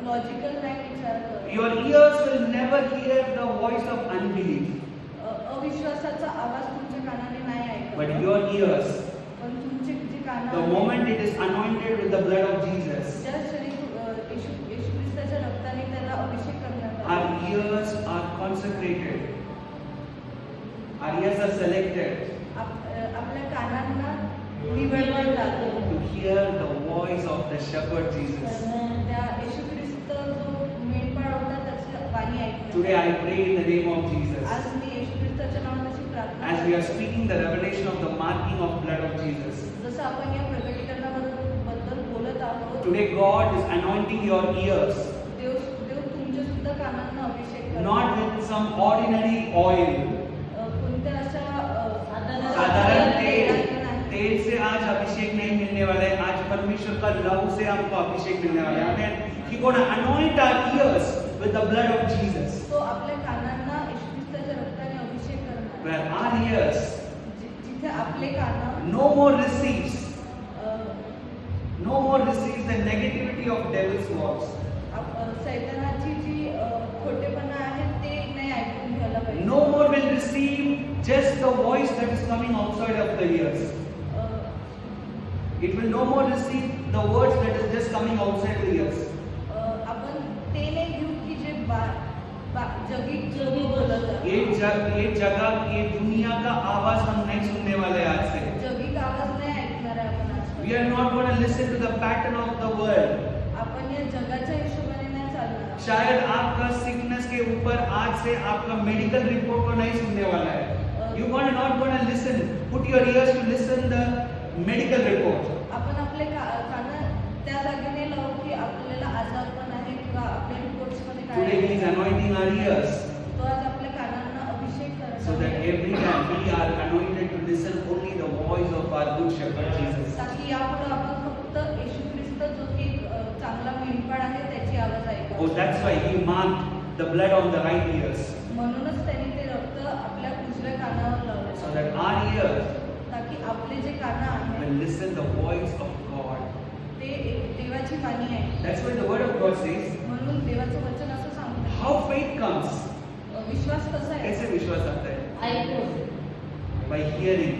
लॉजिकल नाही विचार करत. Your ears will never hear the voice of unbelief, अविश्वासाचा आवाज तुमच्या कानाने नाही ऐकत. but your ears, पण तुमचे जे कान the moment it is anointed with the blood of Jesus, ज्या क्षणी येशू ख्रिस्ताच्या रक्ताने त्याला अभिषेक करण्यात our आला, ears are consecrated, our ears are selected आपल्या कानांना निवडलं जातं to hear the voice of the shepherd Jesus. त्या येशू ख्रिस्त जो मेंढपाळ होता त्याची वाणी ऐकणं. Today I pray in the name of Jesus. आज मी येशू ख्रिस्ताच्या नावाने अशी प्रार्थना As we are करते. speaking the revelation of the marking of blood of Jesus, जसं आपण या प्रकटीकरणाबद्दल बोलत आहोत, today God is anointing your ears, देव तुमच्या सुद्धा कानांना अभिषेक करतो. not with some ordinary oil. कोणत्या अशा साधारण तेल से आज अभिषेक नहीं मिलने वाला है. आज परमेश्वर का लहू से हमको अभिषेक मिलने वाला है. Amen. He gonna anoint our ears with the blood of Jesus. तो आपल्या कानांना येशू ख्रिस्ताच्या रक्ताने अभिषेक करणार. Where our ears जिथे आपले कान no more receives the negativity of devil's words. सैतानाची जी खोटेपणा आहे ते नाही ऐकून घ्यायला पाहिजे. No more will receive just the voice that is coming outside of the ears. It will no more receive the words that is just coming outside the ears. जगह, ये दुनिया का आवाज हम नहीं सुनने वाले आज से. जगिक आवाज नाही ऐकणार आहे आपण आजपासून. We are not going to listen to the pattern of the world. आपण या जगाच्या हिशोबाने नाही चालणार. शायद आपका सिकनेस के ऊपर आज से आपका मेडिकल रिपोर्ट को नहीं सुनने वाला है. You are not going to listen. Put your ears to listen the medical report. आपण आपले कान त्या जागी नाही लावू की आपल्याला आजार पण आहे किंवा आपल्या रिपोर्ट्स मध्ये काय Today he is आहे. anointing our ears तो आज आपल्या कानांना अभिषेक so करत that आहे. every time we are anointed to listen only the voice of our good shepherd Jesus. ताकी यापुढे आपण फक्त येशू ख्रिस्त जो की एक चांगला मेंढपाळ आहे त्याची आवाज ऐकावी. Oh, that's why he marked the blood on the right ears म्हणूनच त्यांनी ते रक्त आपल्या उजव्या कानावर लावले so that our ears ताकी आपले जे कान आहेत will listen the voice of God. ते एक देवाची वाणी आहे. That's why the word of God says, म्हणून देवाचं वचन असं सांगतं. how faith comes. विश्वास कसा आहे? कैसे विश्वास आता है? ऐकून. By hearing.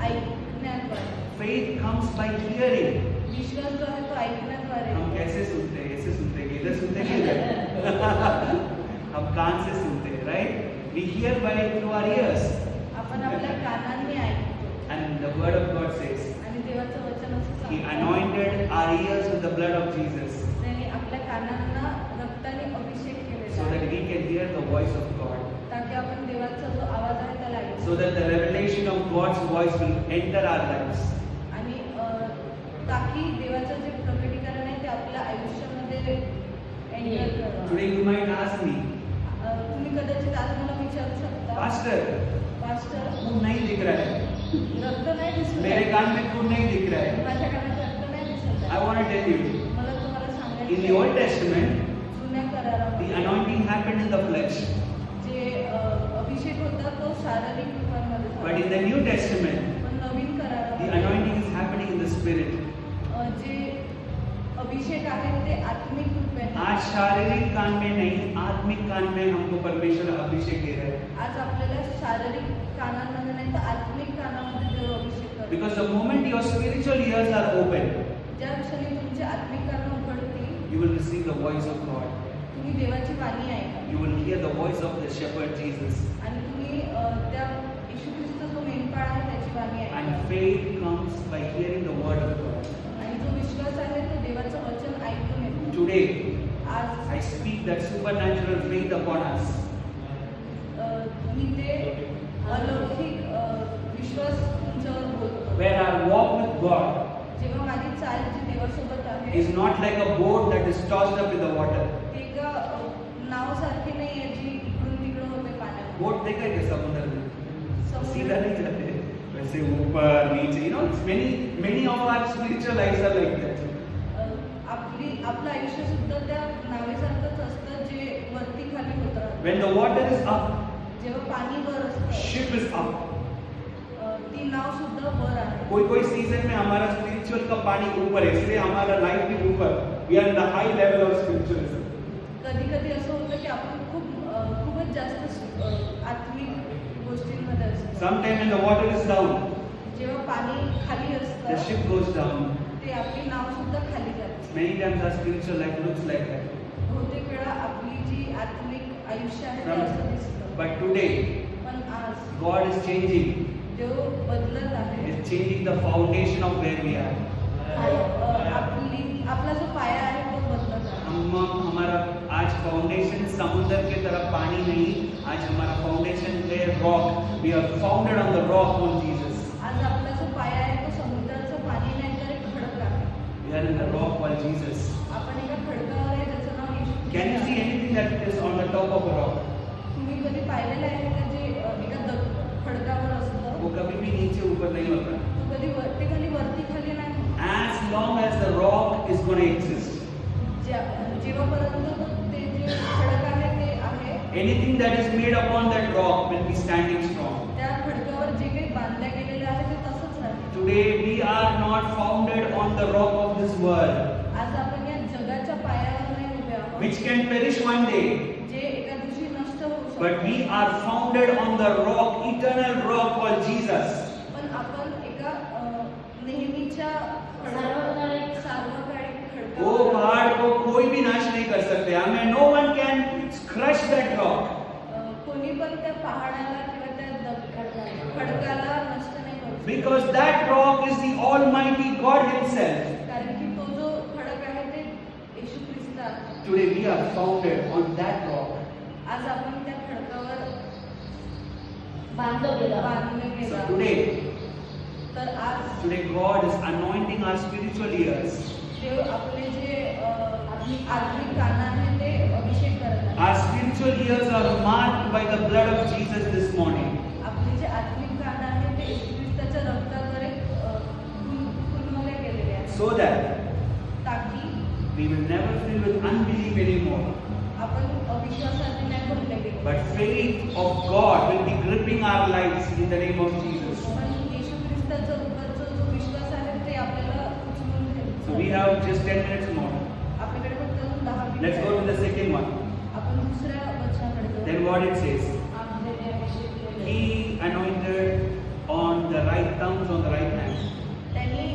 ऐकण्याद्वारे. Faith comes by hearing. विश्वास जो आहे तो ऐकण्याद्वारे. हम कैसे सुनते हैं? ऐसे सुनते हैं, इधर सुनते हैं इधर. हम कान से सुनते हैं, right? We hear by through our ears. आपण आपल्या कानांनी ऐकतो. And the word of God says, आणि देवाचं वचन असं He सांगतं. anointed our ears with the blood of Jesus त्यांनी आपल्या कानांना रक्ताने अभिषेक केलेला so that आहे. we can hear the voice of God. ताकी आपण देवाचा जो आवाज आहे त्याला ऐकू. So that the revelation of God's voice will enter our lives. आणि ताकी देवाचं जे प्रकटीकरण आहे ते आपल्या आयुष्यामध्ये एंटर करावं. Today you might ask me, तुम्ही कदाचित आज मला विचारू शकता, Pastor, पास्टर खून नहीं दिख रहा है. रक्त नाही दिसत मेरे आहे. कान में खून नहीं दिख रहा है. माझ्या कानात रक्त नाही दिसत I आहे. want to tell you, मला तुम्हाला in the सांगायचं Old आहे, Testament, जुन्या the करारामध्ये anointing happened in the flesh. जे अभिषेक होता तो शारीरिक रूपामध्ये But in झाला. the New Testament, पण नवीन the करारामध्ये anointing is happening in the spirit. जे अभिषेक आहे ते आत्मिक रूपाने. आज शारीरिक कान में नहीं, आत्मिक कान में हमको परमेश्वर अभिषेक दे रहा है. आज आपल्याला शारीरिक कानांमध्ये नाही तर आत्मिक कानामध्ये देव अभिषेक करतो. Because the moment your spiritual ears are open, ज्या क्षणी तुमचे आत्मिक कान उघडतील, you will receive the voice of God. तुम्ही देवाची वाणी ऐका You will hear the voice of the shepherd Jesus. आणि तुम्ही त्या येशू ख्रिस्त जो मेंढपाळ आहे त्याची वाणी ऐका. And faith comes by hearing the word of God. आणि जो विश्वास आहे तो देवाचं वचन ऐकून येतो. Today, आज I speak that supernatural faith upon us. मी ते अलौकिक विश्वास तुमच्यावर बोलतो. Where our walk with God जेव्हा माझी चाल जी देवासोबत आहे is not like a boat that is tossed up in the water. ती एका नावसारखी नाही आहे जी इकडून तिकडं होते पाण्यात. बोट देखा है क्या समुद्र में? समुद्र- सीधा नहीं जाते, वैसे ऊपर नीचे. You know, many of our spiritual lives are like that. आपलं आयुष्य सुद्धा त्या नावेसारखंच असतं जे वरती खाली होत राहतं. When the water is up, जेव्हा पाणी वर असतं ship is up. ती नाव सुद्धा वर आहे. कोई सीजन में हमारा स्पिरिचुअल का पानी ऊपर है, इसलिए हमारा लाइफ भी ऊपर. We are in the high level of spiritualism. कधी कधी असं होतं की आपण खूपच जास्त आत्मिक गोष्टींमध्ये असतो. Sometime when the water is down, जेव्हा पाणी खाली the असतं ship goes down. ते आपली नाव सुद्धा खाली जाते. Many times our spiritual life looks like that. बहुतेक वेळा आपली जी आत्मिक आयुष्य आहे ते असं दिसतं. But today, पण आज God is changing. देव बदलत आहे. Is changing the foundation of where we are. आपला जो पाया आहे तो बदलत आहे. हमारा आज फाउंडेशन समुद्र के तरफ पानी नहीं, आज हमारा फाउंडेशन है rock. We are founded on the rock on Jesus. आज आपला जो पाया आहे तो समुद्राचं पाणी नाही तर एक खडक आहे. We are in the rock on Jesus. आपण एका खडकावर आहे ज्याचं नाव येशू ख्रिस्त Can you see आहे. anything that is on the top of a rock? तुम्ही कधी पाहिलेलं आहे का जे एका खडकावर असतं वो कभी भी नीचे ऊपर नहीं होता. तो कधी वरती खाली नाही होत. As long as the rock is going to exist, जेव्हापर्यंत ते जे खडक आहे ते आहे anything that is made upon that rock will be standing strong. त्या खडकावर जे काही बांधल्या गेलेलं आहे ते तसंच राहते. Today we are not founded on the rock of this world, आज आपण या जगाच्या पायावर नाही उभे आहोत which can perish one day. जे एका दिवशी नष्ट होऊ But we शकतं. are founded on the rock, eternal rock called Jesus. पण आपण एका नेहमीच्या सार्वकालिक सार्वकालिक वो खडकावर पहाड़ को कोई भी नाश नहीं कर सकते. हमें no one can crush that rock. कोणी पण त्या पहाडाला Because that rock is the Almighty God Himself. कारण की तो जो खडक आहे ते येशू ख्रिस्त आहे. Today we are founded on that rock. आज आपण त्या खडकावर बांधलं गेलं. बांधले So गेला. तर आज today God is anointing our spiritual ears. देव आपले जे आत्मिक कान आहे ते अभिषेक करत आहे. Our spiritual ears are marked by the blood of Jesus this morning. आपले जे आत्मिक कान आहे ते येशू ख्रिस्ताच्या रक्ताद्वारे खुलवले गेलेले आहेत. So that ताकी we will never fill with unbelief anymore. आपण अविश्वासाने नाही भरले गेले. But faith of God will be gripping our lives in the name of Jesus. पण येशू ख्रिस्ताचा उपरचा जो विश्वास आहे ते आपल्याला उचलून घेईल. So we have just 10 minutes more. आपल्याकडे फक्त 10 minute Let's go to the second one. आपण दुसऱ्या वचनाकडे जाऊ. Then what it says, आमच्याने अभिषेक केलेलं. He anointed on the right thumbs, on the right hand. त्यांनी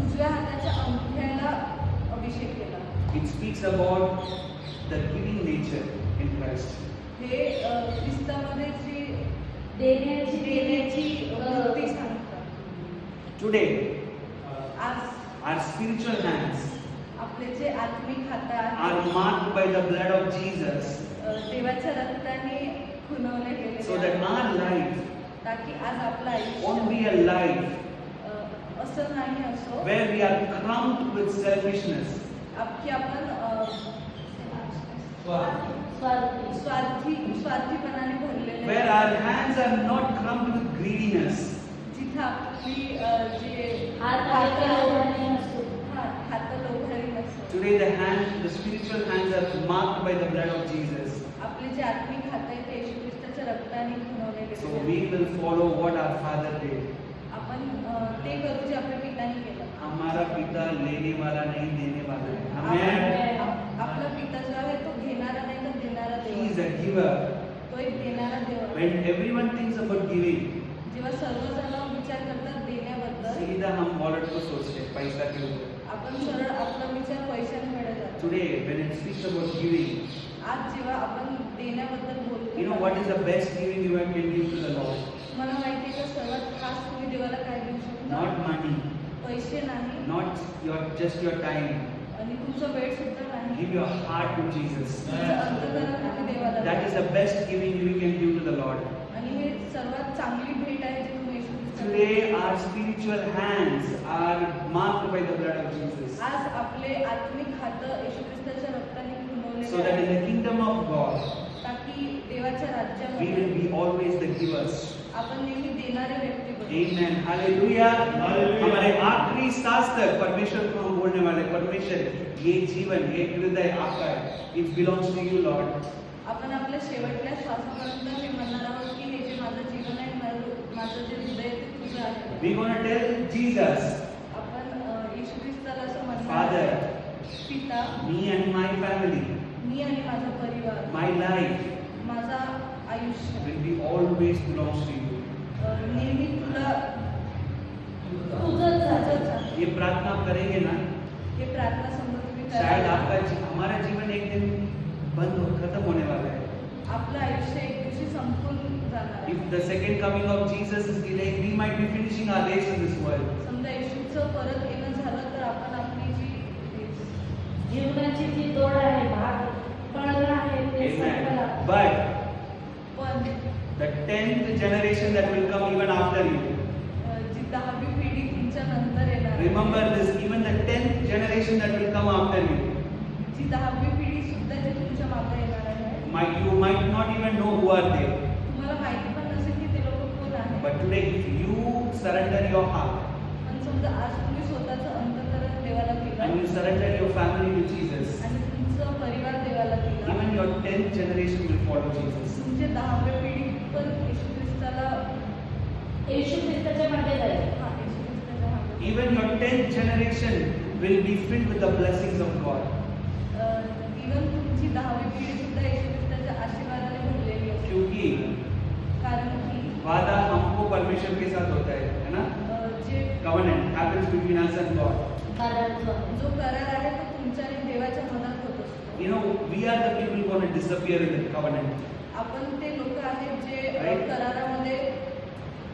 उजव्या हाताच्या अंगठ्याला अभिषेक केला. It speaks about the giving nature in Christ. हे ख्रिस्तामध्ये जी देण्याची देण्याची वृत्ती देण्याची सांगतात. Today, आज our spiritual hands आपले जे आत्मिक हात आहेत are marked by the blood of Jesus, देवाच्या रक्ताने खुणवले गेले so that our life ताकी आज आपलं won't आयुष्य be a life असं नाही असो where we are cramped with selfishness, की आपण स्वार्थी स्वार्थीपणाने भरलेले where our hands are not cramped with greediness. जिथं आपली जे हात आहे लोभाने नसतो. हात लोभारी नसतो. Today the spiritual hands are marked by the blood of Jesus. आपले जे आत्मिक हात आहेत ते येशू ख्रिस्ताच्या रक्ताने खुणवले So गेले. we will follow what our Father did. आपण ते करू जे आपल्या पिताने केलं. हमारा पिता लेने वाला नहीं देने वाला है. Amen. आपला पिता जो आहे तो घेणारा नाही तर देणारा He is देव a आहे. giver. तो एक देणारा देव आहे. When everyone thinks about giving, जेव्हा सर्वजण विचार करतात देण्याबद्दल सीधा हम वॉलेट को सोचते हैं पैसा के ऊपर. आपण सरळ आपला विचार पैशांकडे जातो. Today when it speaks about giving, आज जेव्हा आपण देण्याबद्दल बोलतो you know what is the best giving you can give to the Lord? मला माहिती आहे का सर्वात खास तुम्ही देवाला काय देऊ शकता? Not money, पैसे नाही not just your time. आणि तुमचा वेळ सुद्धा नाही. Give your heart to Jesus. तुमचं अंतःकरण तुम्ही देवाला That द्या. is the best giving you can give to the Lord. आणि हे सर्वात चांगली भेट आहे जी तुम्ही येशू ख्रिस्ताला Today our spiritual hands are marked by the blood of Jesus. आज आपले आत्मिक हात येशू ख्रिस्ताच्या रक्ताने खुणवलेले So that in आहेत. the kingdom of God, ताकी देवाच्या we राज्यामध्ये will be always the givers. आपण नेहमी देणारे व्यक्ती बनू. Amen. Hallelujah. हमारे आखिरी सांस तक परमेश्वर को हम बोलने वाले, परमेश्वर ये जीवन, ये हृदय आपका है. It belongs to you, Lord. आपण आपल्या शेवटच्या श्वासापर्यंत हे म्हणणार आहोत की हे जे माझं जीवन आहे माझं जे हृदय आहे ते तुझं आहे. We're going to tell Jesus, आपण येशू ख्रिस्ताला असं म्हणणार Father, आहोत, पिता me and my family, मी आणि माझा परिवार my life माझा आयुष्य will be always belongs to you. नेहमी तुला तुझंच झालं. तुझंच आहे. ये प्रार्थना आप करेंगे ना, हे प्रार्थना समोर तुम्ही शायद करा. आपका हमारा जीवन एक दिन खत्म होने वाला है. आपलं आयुष्य एक दिवशी संपून जाणार आहे. If the second coming of Jesus is delayed, we might be finishing our race in this world. समजा येशूचं परत येणं झालं तर आपण आपली जी जीवनाची जी दौड आहे भाग पळणं आहे ते Amen. संपलं. But पण the 10th generation that will come even after you, जी 10वी पिढी तुमच्या नंतर येणार आहे. remember this, even the 10th generation that will come after you, जी 10वी पिढी सुद्धा जी तुमच्या मागे येणार आहे. you might not even know who are they. तुम्हाला माहिती पण नसेल की ते लोक कोण आहेत. But today, if you surrender your heart पण समजा आज तुम्ही स्वतःचं अंतःकरण देवाला and केलं you surrender your family to Jesus, आणि तुमचं परिवार देवाला केलं, even your 10th generation will follow Jesus. तुमचे 10वी पिढी पण येशू ख्रिस्ताला येशू ख्रिस्ताच्या मागे जाईल. येशू ख्रिस्ताच्या मागे. Even your 10th generation will be filled with the blessings of God. Even तुमची 10वी पिढी सुद्धा येशू ख्रिस्ताच्या आशीर्वादाने भरलेली आहे. क्योंकि कारण की वादा हमको परमेश्वर के साथ होता है ना? जे Covenant happens between us and God. कारण जो आहे. जो करार आहे तो तुमच्या आणि देवाच्या मनात होत असतो. You know, we are the people going to disappear in the covenant. आपण ते लोक आहेत जे Right. करारामध्ये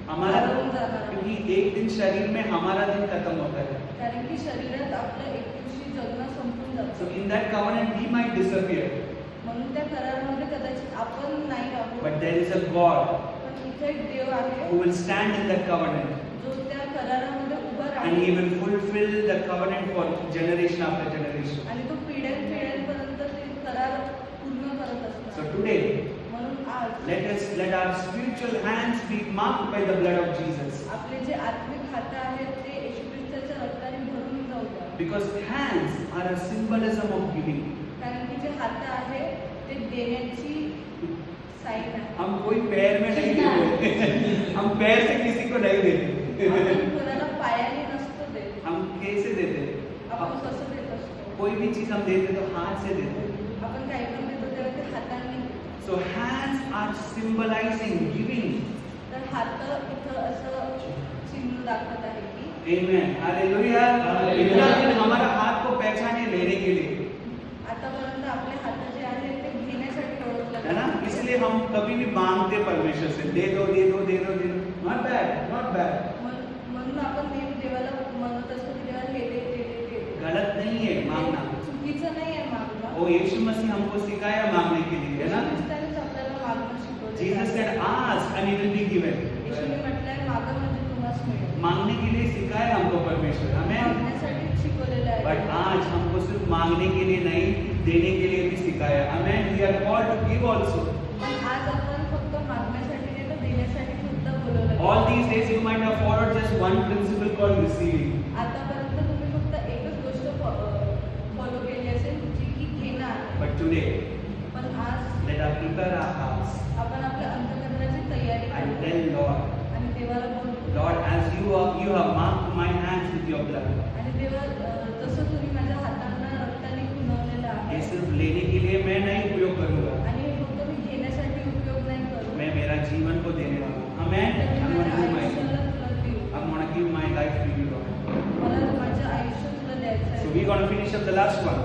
हमारा हरवून जाणार आहोत. क्योंकि एक दिन शरीर में हमारा दिन खत्म होता है. कारण की शरीरात आपलं एक दिवशी जगणं संपून So जातं. in that covenant we might disappear, म्हणून त्या करारामध्ये कदाचित आपण नाही राहू. but there is a God पण इथे एक देव आहे who will stand in that covenant जो त्या करारामध्ये उभा and he Raheel will fulfill the covenant for generation after generation. आणि तो पिढ्यानपिढ्यांपर्यंत ते करार पूर्ण करत So असतो. today म्हणून आज let our spiritual hands be marked by the blood of Jesus, आपले जे आत्मिक हात आहेत ते येशू ख्रिस्ताच्या रक्ताने भरून जाऊ द्या. because hands are a symbolism of giving. कारण की जे हात आहे ते देण्याची साईन आहे. हम कोई पैर में नहीं देते. हम पैर से किसी को नहीं देते. आपण कोणाला पायाने नसतो देत. हम कैसे देते? आपण कसं देत असतो. कोई भी चीज हम देते तो हाथ से देते. आपण काही पण देतो तेव्हा ते हाताने देतो. So hands are symbolizing giving. तर हात इथं असं चिन्ह दाखवत आहे की Amen. Hallelujah. इतना दिन हमारा हाथ को पहचाने लेने के लिए, आतापर्यंत आपले हात जे आहेत ते घेण्यासाठी ओळखलं है ना? जातं. इसलिए हम कभी भी मांगते परमेश्वर से, दे दो दे दो दे दो दे दो. Not bad, not bad. म्हणून आपण नेहमी देवाला म्हणत असतो की देवा हे दे ते दे ते दे. गलत नहीं है मांगना. चुकीचं नाही आहे मागणं. वो यीशु मसीह हमको सिखाया मांगने के लिए, है ना? ख्रिस्तानेच आपल्याला मागणं शिकवलं. Jesus said, ask and it will be given. येशूने म्हटलंय मागं म्हणजे तुम्हास मिळेल. मांगने के लिए सिखाया हमको परमेश्वर, हमें. मागण्यासाठी शिकवलेलं आहे. बट आज हमको सिर्फ मांगने के लिए नहीं, देने के लिए भी सिखाया. Amen. We are called to give also. पण आज आपण फक्त मागण्यासाठी नाही तर देण्यासाठी सुद्धा बोलवलं गेलं. All these days you might have followed just one principle called receiving. आतापर्यंत तुम्ही फक्त एकच गोष्ट फॉलो केली असेल जी की घेणं आहे. But today, पण आज let us prepare our hearts आपण आपल्या अंतःकरणाची तयारी and करू tell Lord, आणि देवाला बोलू. Lord, as you have marked my hands with your blood. आणि देवा जसं तुम्ही माझ्या हातांना रक्ताने खुणवलेलं ये आहे सिर्फ लेने के लिए मैं नहीं उपयोग करूंगा, आणि हे फक्त मी घेण्यासाठी उपयोग नाही करू. मैं मेरा जीवन को देने वाला हूँ. Amen. तर I'm मी going to माझ्या give my, आयुष्याला तुला देऊ. I'm going to give my life to you, Lord. मला माझं आयुष्य तुला द्यायचं So आहे. we're going to finish up the last one.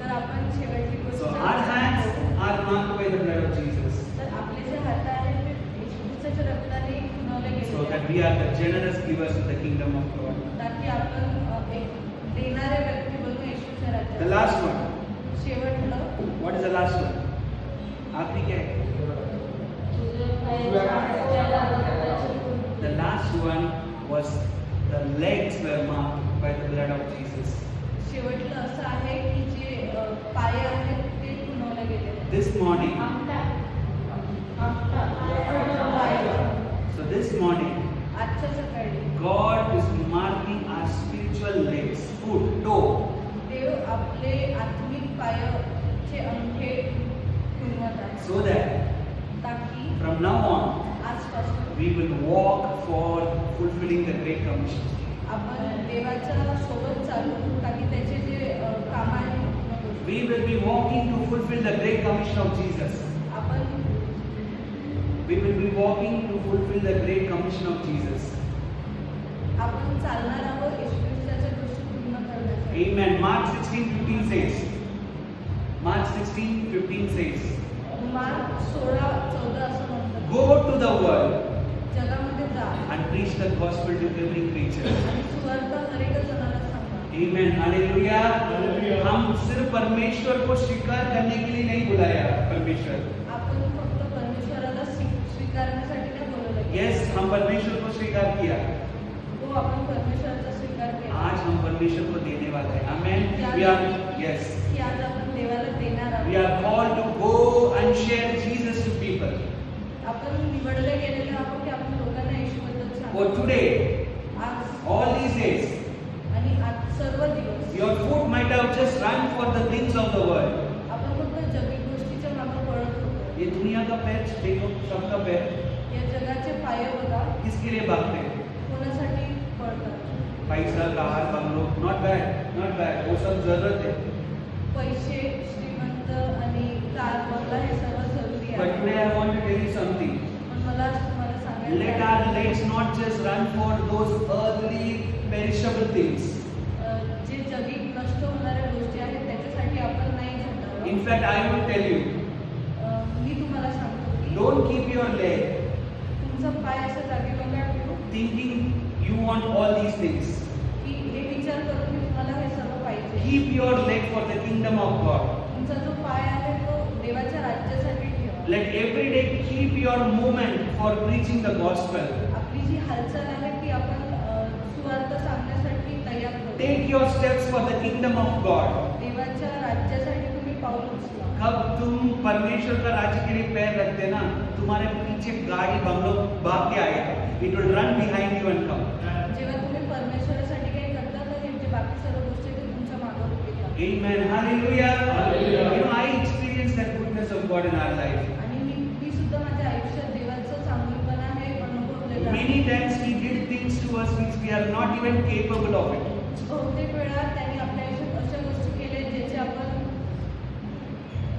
तर आपण शेवटची गोष्ट So our hands are marked by the blood of Jesus, तर आपले जे हात आहेत ते येशू ख्रिस्ताच्या रक्ताने खुणवले so गेले that we are the generous givers of the kingdom of God. ताकी आपण एक देणारे व्यक्ती बनू येशूच्या The राज्यात. last one. शेवटलं What is the last one? आखिरी क्या है? तुझे पायाला रक्ताची The last one was the legs were marked by the blood of Jesus. शेवटलं असं आहे की जे पाय आहेत ते खुणवले गेले. This morning, so this morning, आजच्या सकाळी God is marking our spiritual legs, foot, toe, देव आपले आत्मिक पायाचे अंगठे खुणवत आहे so that ताकी from now on आजपासून we will walk for fulfilling the Great Commission. आपण देवाच्या सोबत चालू ताकी त्याचे जे काम आहे ते पूर्ण करू. We will be walking to fulfill the Great Commission of Jesus. आपण We will be walking to fulfill the Great Commission of Jesus. आपण चालणार आहोत येशू ख्रिस्ताच्या गोष्टी पूर्ण करण्यासाठी. Amen. Mark 16:15 says. Mark 16:15 says, mark 16:14 असं म्हणतात. go to the world जगामध्ये जा and preach the gospel to every creature. आणि सुवार्ता हर एक जणाला सांगा. Amen. Hallelujah. हम सिर्फ परमेश्वर को स्वीकार करने के लिए नहीं बुलाया परमेश्वर. आपण फक्त परमेश्वराला स्वीकारण्यासाठी नाही बोलवलं. Yes, हम परमेश्वर को स्वीकार किया. हो आपण परमेश्वराचा स्वीकार केला. आज हम परमेश्वर को देने वाले हैं. Amen. We are yes. की आज आपण देवाला देणार We आहोत. are called to go and share Jesus to people. आपण निवडले गेलेले आहोत की आपण लोकांना येशूबद्दल For सांगू. today, आज all these days, आणि आज सर्व दिवस your foot might have just run for the things of the world. आपण फक्त जगिक गोष्टीच्या मागे पळत होतो. ये दुनिया का पैर देखो, सबका पैर या जगाचे पाय बघा किसके लिए भागते हैं? कोणासाठी पळतात. पैसा, car, bungalow, not bad, not bad. वो सब जरूरत है. पैसे, श्रीमंत आणि कार बंगला हे सर्व जरुरी But आहे. today I want to tell you something. पण मला तुम्हाला सांगायचं Let आहे, our legs not just run for those earthly, perishable things. जे जगिक नष्ट होणाऱ्या गोष्टी आहेत त्याच्यासाठी आपण नाही झटावं. In fact, I will tell you, मी तुम्हाला सांगतो की don't keep your leg तुमचा पाय असा जागेला ठेवू thinking you want all these things. की हे विचार करून की तुम्हाला हे सर्व पाहिजे. Keep your leg for the kingdom of God. तुमचा जो पाय आहे तो देवाच्या राज्यासाठी ठेवा. Let every day keep your movement for preaching the gospel. आपली जी हालचाल आहे ती आपण सुवार्ता सांगण्यासाठी तयार करू. Take your steps for the kingdom of God. देवाच्या राज्यासाठी तुम्ही पाऊल उचला. कब तुम परमेश्वर का राज्य के लिए पैर रखते ना, तुम्हारे पीछे गाड़ी बंगलो भाग के आएगा. It will run behind you and come. जेव्हा तुम्ही परमेश्वरासाठी काही करता तर हे जे बाकी सर्व गोष्टी ते तुमच्या मागे उभे राहतात. Amen. Hallelujah. Hallelujah. You know, I experienced that goodness of God in our life. आणि मी सुद्धा माझ्या आयुष्यात देवाचं चांगुलपणा हे अनुभवलेलं आहे. Many times He did things to us which we are not even capable of it. बहुतेक वेळा त्यांनी आपल्या आयुष्यात अशा गोष्टी केल्या ज्याचे आपण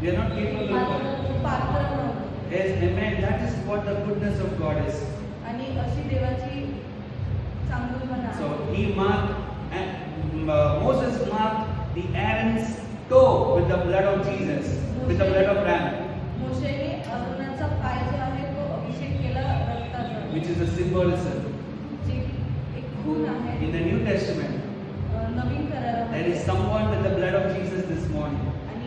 We are not capable of it. पात्र नव्हतो. Yes, amen. That is what the goodness of God is. आणि अशी देवाची चांगुलपणा आहे. So he marked, and Moses marked the Aaron's toe with the blood of Jesus, with the blood of ram, मोशेने अरोनाचा पाय जो आहे तो अभिषेक केला रक्ताचा, which is a symbolism. जे एक खून आहे. In the New Testament, Naveen करारामध्ये there is someone with the blood of Jesus this morning. आणि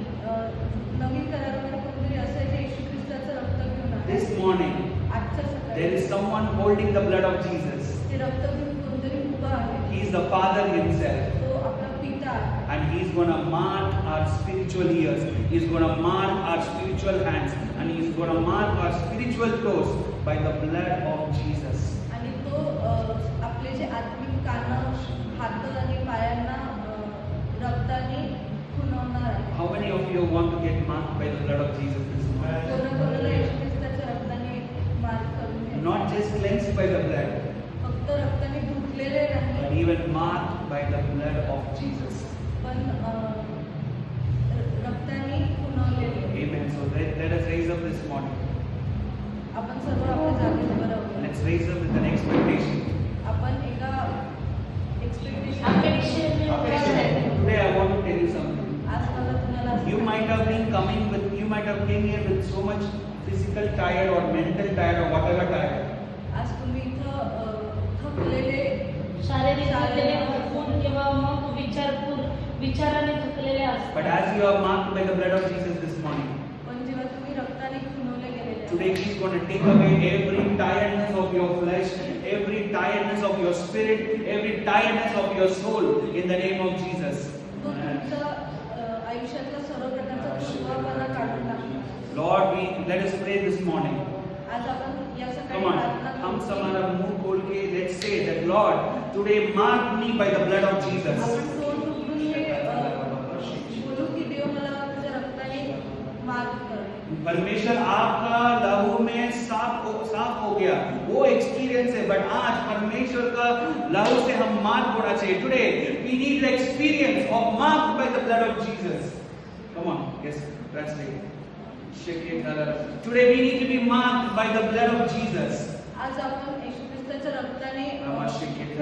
नवीन करारामध्ये कोणतरी असं आहे जे येशू ख्रिस्ताचं रक्त घेऊन आहे. This morning, आजच्या सकाळी there is someone holding the blood of Jesus. ते रक्त घेऊन कोणतरी उभा आहे. He is the Father Himself. तो आपला पिता आहे. And He's going to mark our spiritual ears. He's going to mark our spiritual hands. And He's going to mark our spiritual toes by the blood of Jesus. आणि तो आपले जे आत्मिक कान, हात आणि पायांना रक्ताने खुणवणार आहे. How many of you want to get marked by the blood of Jesus this morning? कोणाकोणाला येशू ख्रिस्ताच्या रक्ताने mark करून घ्यायचं. Not just cleansed by the blood, फक्त रक्ताने धुतलेले but नाही, even marked by the blood of Jesus. पण रक्ताने खुणवलेले. Amen. So let us raise up this morning. आपण सर्व आपल्या जागेत उभं राहूया. Let's raise up with an expectation. आपण एका expectation Today I want to tell you something. आज मला तुम्हाला असं You might have been coming with, you might have came here with so much physical tired or mental tired or whatever tired. आज तुम्ही इथं थकलेले, शारीरिक थकलेले भरपूर किंवा मग विचाराने थकलेले असतात. But as you are marked by the blood of Jesus this morning, पण जेव्हा तुम्ही रक्ताने खुणवले गेलेले today He's going to take away every tiredness of your flesh, every tiredness of your spirit, every tiredness of your soul in the name of Jesus. तो तुमचा आयुष्यातला सर्व प्रकारचा थकवापणा काढून टाकणार. Lord, let us pray this morning. आज आपण या सकाळी Come on, प्रार्थना हम करू. हमारा मुंह खोल के let's say that Lord, today mark me by the blood of Jesus. आपण तोंड उघडून हे बोलू की देव मला तुझ्या रक्ताने मार्क कर. परमेश्वर आपका लहू में साफ हो गया, वो एक्सपीरियंस है. बट आज परमेश्वर का लहू से हम मार्क होना चाहिए. Today we need the experience of mark by the blood of Jesus. Come on, yes, translate. Today we need to be marked by the blood of Jesus. आज आपण येशू ख्रिस्ताच्या रक्ताने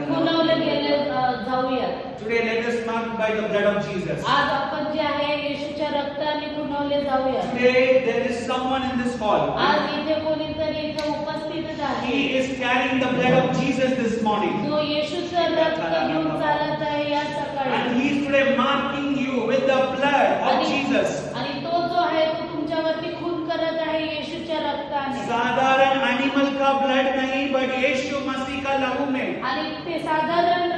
खुणवले गेले जाऊया. Today let us mark by the blood of Jesus. आज आपण जे आहे येशूच्या रक्ताने खुणवले जाऊया. Today there is someone in this hall. आज इथे कोणीतरी इथे उपस्थित आहे. He is carrying the blood of Jesus this morning. जो येशूचं रक्त घेऊन चालत आहे या And सकाळी. he is today marking you with the blood of Jesus. आणि तो जो आहे तो तुमच्यावरती खून करत आहे येशूच्या रक्ताने. साधारण एनिमल का ब्लड नहीं, बट यीशु मसीह का लहू में. आणि ते साधारण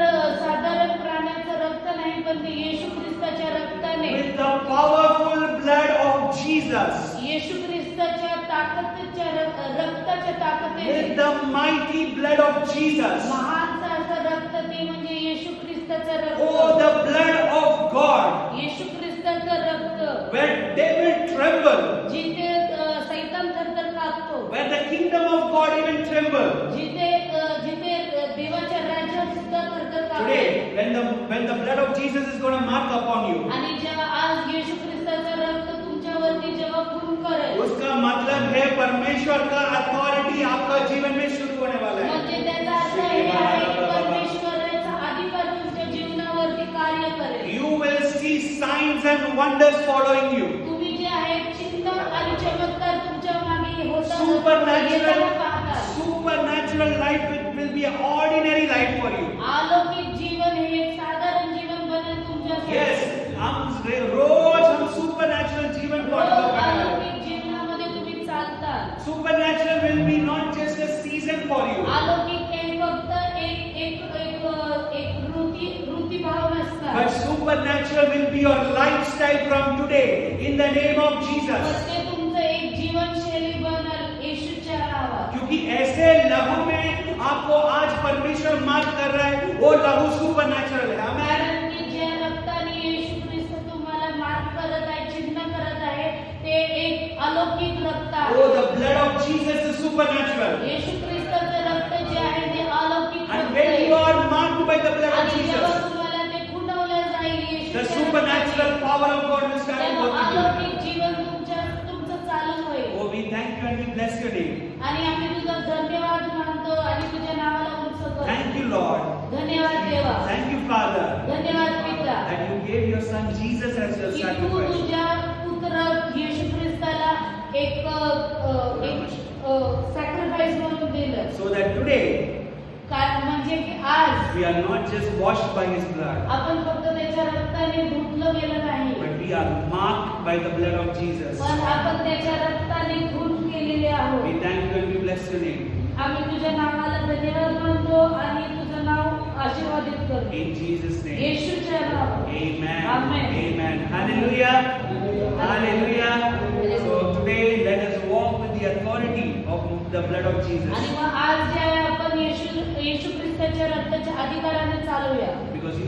प्राण्याचं रक्त नाही पण ते येशू ख्रिस्ताच्या रक्ताने, With the powerful blood of Jesus. येशू ख्रिस्ताच्या ताकदीच्या रक्ताच्या ताकदीने, With the mighty blood of Jesus. महानचं असं रक्त ते म्हणजे येशू ख्रिस्ताचं Oh, रक्त. the blood of God. येशू ख्रिस्ताचं रक्त Where devil tremble. जिथे सैतान थरथर कापतो, Where the kingdom of God even tremble. जिथे देवाच्या राज्यात सुद्धा थरथर कापतो. Today, when the blood of Jesus is going to mark upon you, आणि जेव्हा आज येशू ख्रिस्ताचं रक्त तुमच्यावरती जेव्हा खून करेल, उसका मतलब है परमेश्वर का अथॉरिटी आपका जीवन में शुरू होने वाला है. म्हणजे त्याचा अर्थ हे आहे की परमेश्वराचा अधिकार तुमच्या जीवनावरती कार्य करेल. You will see signs and wonders following you. तुम्ही जे आहे चिन्ह आणि चमत्कार तुमच्या मागे होतात, Supernatural, येताना पाहतात. supernatural life will be an ordinary life for you. अलौकिक जीवन हे एक साधारण जीवन बनेल तुमच्यासाठी. Yes, रोज हम supernatural जीवन को रोज अनुभव करेंगे. अलौकिक जीवनामध्ये तुम्ही चालता. Supernatural will be not just a season for you, अलौकिक हे फक्त एक ऋतू भाव नसतात. but supernatural will be your lifestyle from today in the name of Jesus. पण ते तुमचं एक जीवनशैली बनल येशूच्या नावात. क्योंकि ऐसे लहू में आपको आज परमेश्वर मार्क कर रहा है, वो लहू सुपरनैचुरल है. आमेन. कारण की ज्या रक्ताने येशू ख्रिस्त तुम्हाला मार्क करत आहे, चिन्ह करत आहे, ते एक अलौकिक रक्त आहे. Oh, the blood of Jesus is supernatural. येशू ख्रिस्ताचं रक्त जे आहे ते अलौकिक And रक्त when आहे. you are marked by the blood of आणि जेव्हा Jesus, तुम्हाला ते खुणवलं जाईल the येशूच्या supernatural रक्ताने, power of God will start तेव्हा working in you. अलौकिक जीवन तुमचं चालू होईल. Oh, we thank you and we bless your name. आणि आम्ही तुझा धन्यवाद मानतो आणि तुझ्या नावाला उंच करतो. Thank you, Lord. धन्यवाद देवा. Thank you, Father, धन्यवाद पिता. that you gave your son Jesus as your की तू sacrifice. तुझ्या पुत्र येशू ख्रिस्ताला एक सॅक्रिफाइस म्हणून दिलं. So that today कारण म्हणजे की आज we are not just washed by his blood, आपण फक्त त्याच्या रक्ताने धुतलं गेलं नाही, but we are marked by the blood of Jesus. पण आपण त्याच्या रक्ताने धुत केलेले आहोत. We thank you and we bless your name. आम्ही तुझ्या नावाला धन्यवाद मानतो आणि तुझं नाव आशीर्वादित करतो In Jesus' name. येशूच्या नावात. Amen. Amen. Amen. Hallelujah. Hallelujah. So today let us walk with the authority of the blood of Jesus. आणि मग आज जे आहे आपण येशू ख्रिस्ताच्या रक्ताच्या अधिकाराने चालूया. Because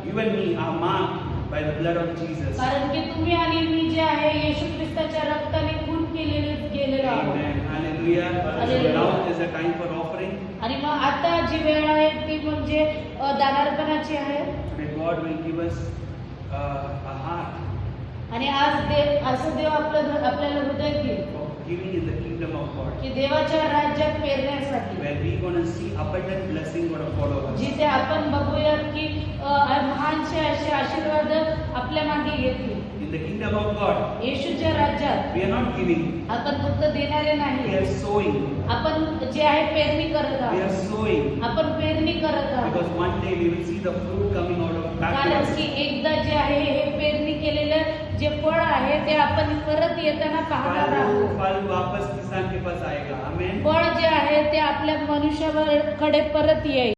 you and me are marked by the blood of Jesus. कारण की तुम्ही आणि मी जे आहे येशू ख्रिस्ताच्या रक्ताने खून गेलेलो आहोत. Amen. Hallelujah. So Hallelujah. now is a time for offering. आणि मग आता जी वेळ आहे ती म्हणजे दानार्पणाची आहे. Today God will give us a heart आणि आज असं देव आपल्याला हृदय देईल of giving in the kingdom of God, की देवाच्या राज्यात पेरण्यासाठी, where we gonna see abundant blessing gonna follow us. जिथे आपण बघूयात की महानचे असे आशीर्वाद आपल्या मागे येतील. In the kingdom of God, येशूच्या राज्यात we are not giving, आपण फक्त देणारे we नाही, are sowing. आपण जे आहे पेरणी करत We are आहोत. sowing. आपण पेरणी करत आहोत. Because one day we will see the fruit coming out of back to कारण us. की एकदा जे आहे हे पेरणी केलेलं जे फळ आहे ते आपण परत येताना पाहणार आहोत. फल वापस किसान के पास आएगा. Amen. फळ जे आहे ते आपल्या मनुष्याकडे परत येईल.